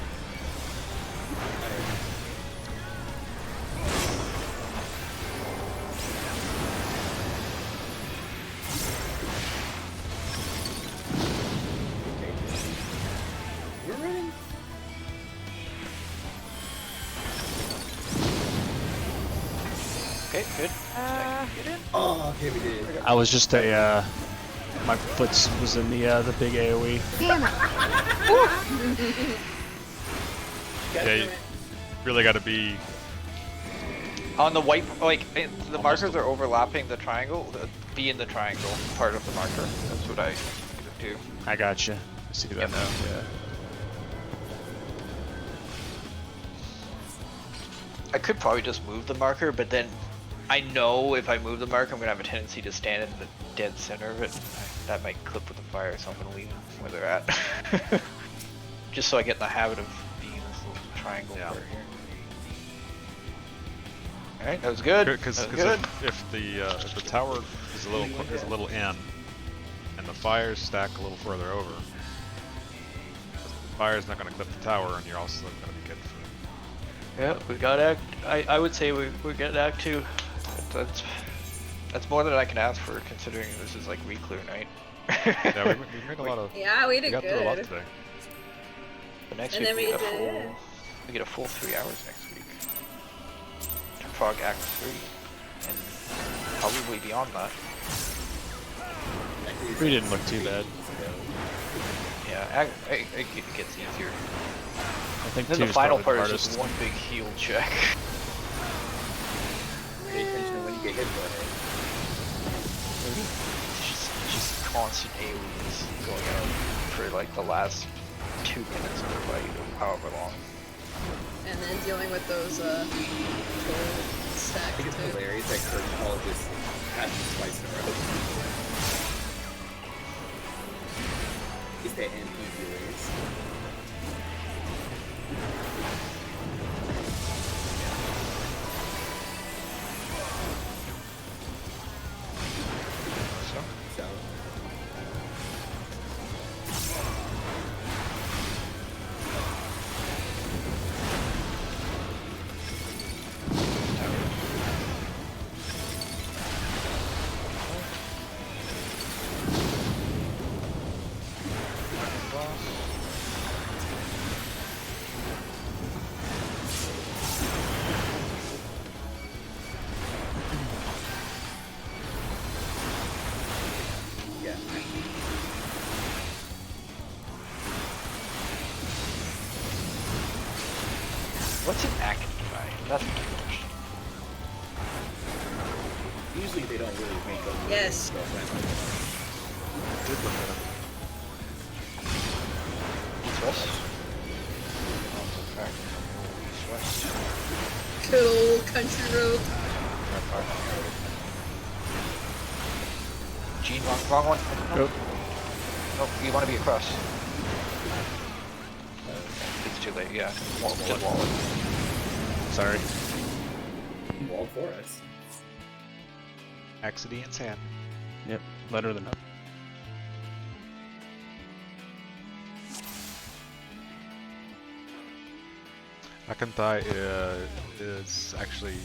We're running. Okay, good. Get in. Oh, okay, we did. I was just my foot was in the big AOE. Damn it. Yeah, you really got to be. On the white, like the Almost markers are overlapping the triangle. Be in the triangle part of the marker. That's what I do. I gotcha. I see that Yep. now. Yeah. I could probably just move the marker, but then I know if I move the marker, I'm gonna have a tendency to stand in the dead center of it. That might clip with the fire, so I'm gonna leave them where they're at. Just so I get in the habit of being in this little triangle Yeah. part here. Alright, that was good. Because That was good. if the tower is a little in, and the fires stack a little further over, the fire's not going to clip the tower, and you're also going to be good for. Yeah, we got Act. I would say we get Act 2. That's more than I can ask for, considering this is like re-clear night. Yeah, we made a lot of. Yeah, we We did got through a lot good. today. But next And week then we we get a full. did- We get a full 3 hours next week. To Frog Act 3, and probably beyond that. 3 didn't look too bad. Yeah, it gets easier. I think Then 2 the is final probably part the is just hardest. one big heal check. Pay attention to when you get hit, go ahead. Just constant AoEs going out for like the last 2 minutes of the fight, or however long. And then dealing with those gold I stacks think it's too. hilarious that Curtain Call just happens twice in a row. It's that MP viewers. So, So, What's an Akinkai? That's my question. Usually they don't really make up. Yes. Stuff. Did look at him. East West? Oh, it's a fact. East West. Good old country road. Not far. Gene, wrong one. Nope. Nope, you want to be across. It's too late, yeah. Just wall it. Sorry. Walled for us. Accident's hand. Yep. Better than. Akanthai is actually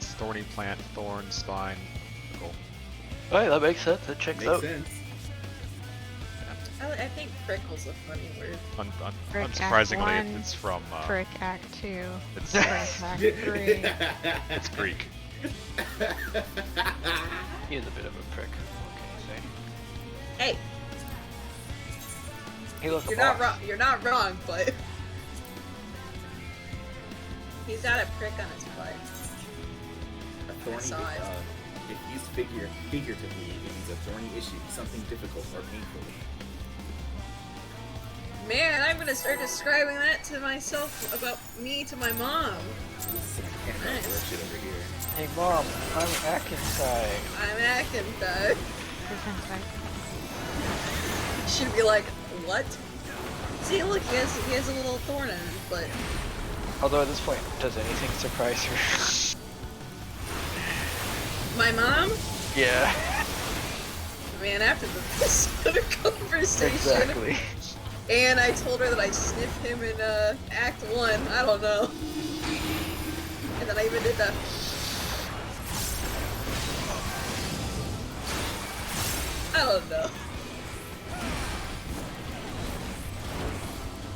thorny plant, thorn, spine. Cool. Alright, that makes sense. That checks Makes sense. I think prickle's a funny word. Frick Act Unsurprisingly, 1, it's from Frick Act 2. it's Frick Act 3. it's Greek. He is a bit of a prick. What can you say? Hey, He looks you're not wrong. You're not wrong, but he's got a prick on his butt. A thorny, saw it. if used figuratively, it means a thorny issue, something difficult or painful. Man, I'm gonna start describing that to myself about me to my mom. Nice. Bullshit over here. Hey mom, I'm Akinkai. I'm Akinthai. Gesundheit. She'd be like, what? See, look, he has a little thorn in his butt. Although at this point, does anything surprise her? My mom? Yeah. Man, after this conversation, Exactly. and I told her that I sniffed him in Act 1, I don't know. And then I even did the... I don't know.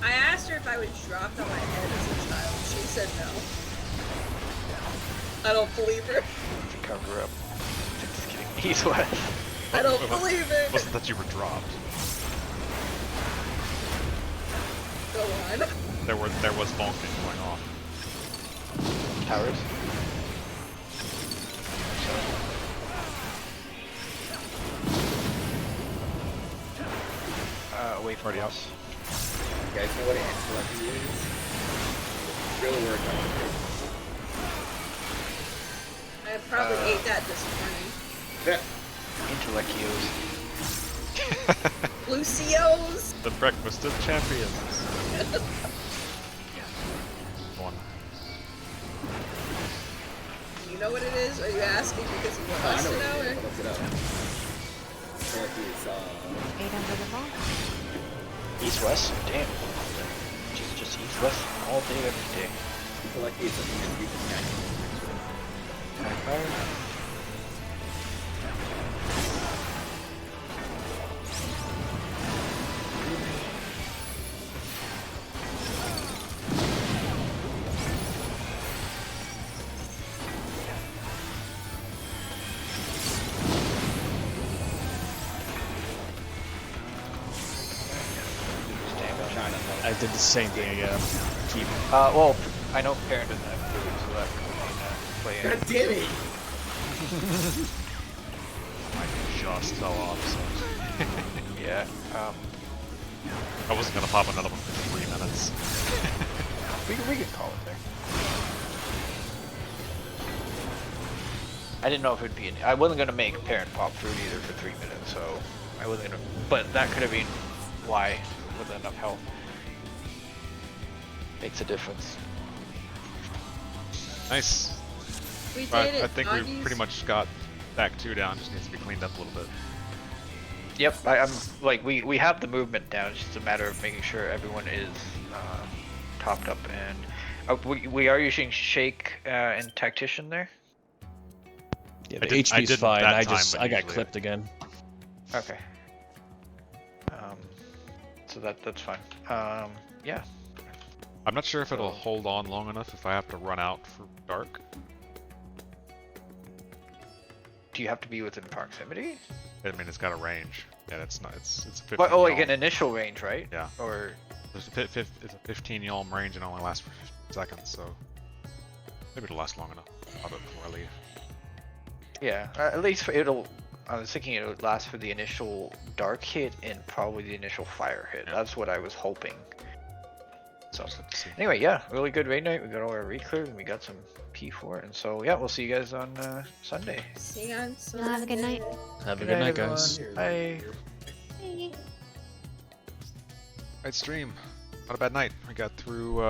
I asked her if I was dropped on my head as a child. She said no. I don't believe her. To cover up. Just kidding. He's wet. I don't It believe it. wasn't that you were dropped. Go on. There was bonking going on. Towers. Wait for Already out. us. You guys know what an antelechy is? Real word. I probably ate that this morning. Intellectios. Lucio's! The breakfast of champions. One. You know what it is? Are you asking because you want I us know to what know? it is. Or? Look it up. Antelechy is, 8 under the ball. East West? Damn. Just East West all day, every day. antelechy is something that you can catch. Fire. I did the same thing again. Keep. Well, I know Parent doesn't have food, so that could play in. God damn it! I just fell off. So. Yeah. I wasn't gonna pop another one for 3 minutes. We could call it there. I didn't know if it'd be. I wasn't gonna make Parent pop food either for 3 minutes, so I wasn't gonna. But that could have been why, with enough health. Makes a difference. Nice. We did Right, it. I think we doggies. pretty much got back 2 down. Just needs to be cleaned up a little bit. Yep, I'm like we have the movement down. It's just a matter of making sure everyone is topped up, and we are using Shake and Tactician there. Yeah, I the didn't HP's fine. that I time, just but I got usually clipped again. Okay. So that's fine. Yeah. I'm not sure if it'll So- hold on long enough if I have to run out for dark. Do you have to be within proximity? I mean, it's got a range. Yeah, it's not. It's a 15 But, oh, like yalm. an initial range, right? Yeah. Or It's a 15 yalm range and only lasts for 15 seconds, so maybe it'll last long enough. I'll do it before I leave. Yeah, at least it'll. I was thinking it would last for the initial dark hit and probably the initial fire hit. Yeah. That's what I was hoping. So Just have to see. anyway, yeah, really good raid night. We got all our raid cleared and we got some P4. And so yeah, we'll see you guys on Sunday. See you on Well, have a good night. Have a good night, guys. everyone. Bye. Right, stream. Not a bad night. We got through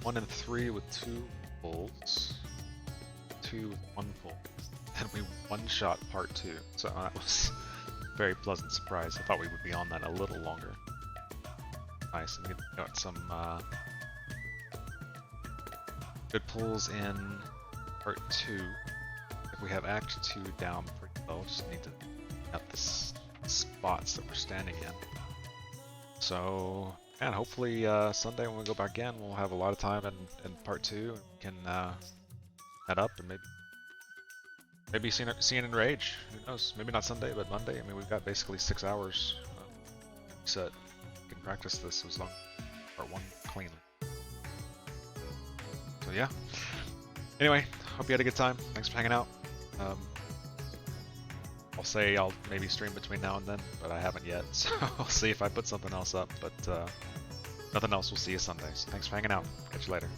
1 and 3 with 2 pulls, 2 with 1 pull, and we one-shot part 2. So that was a very pleasant surprise. I thought we would be on that a little longer. Nice, and we got some good pulls in part 2. If we have Act 2 down pretty low, just need to get the spots that we're standing in. So, and hopefully Sunday when we go back in, we'll have a lot of time in part 2 and we can head up and maybe see it in Rage. Who knows? Maybe not Sunday, but Monday. I mean, we've got basically 6 hours set. We can practice this as long part 1 cleanly. So yeah. Anyway, hope you had a good time. Thanks for hanging out. I'll say I'll maybe stream between now and then, but I haven't yet, so I'll see if I put something else up. But nothing else, we'll see you Sunday. So thanks for hanging out. Catch you later.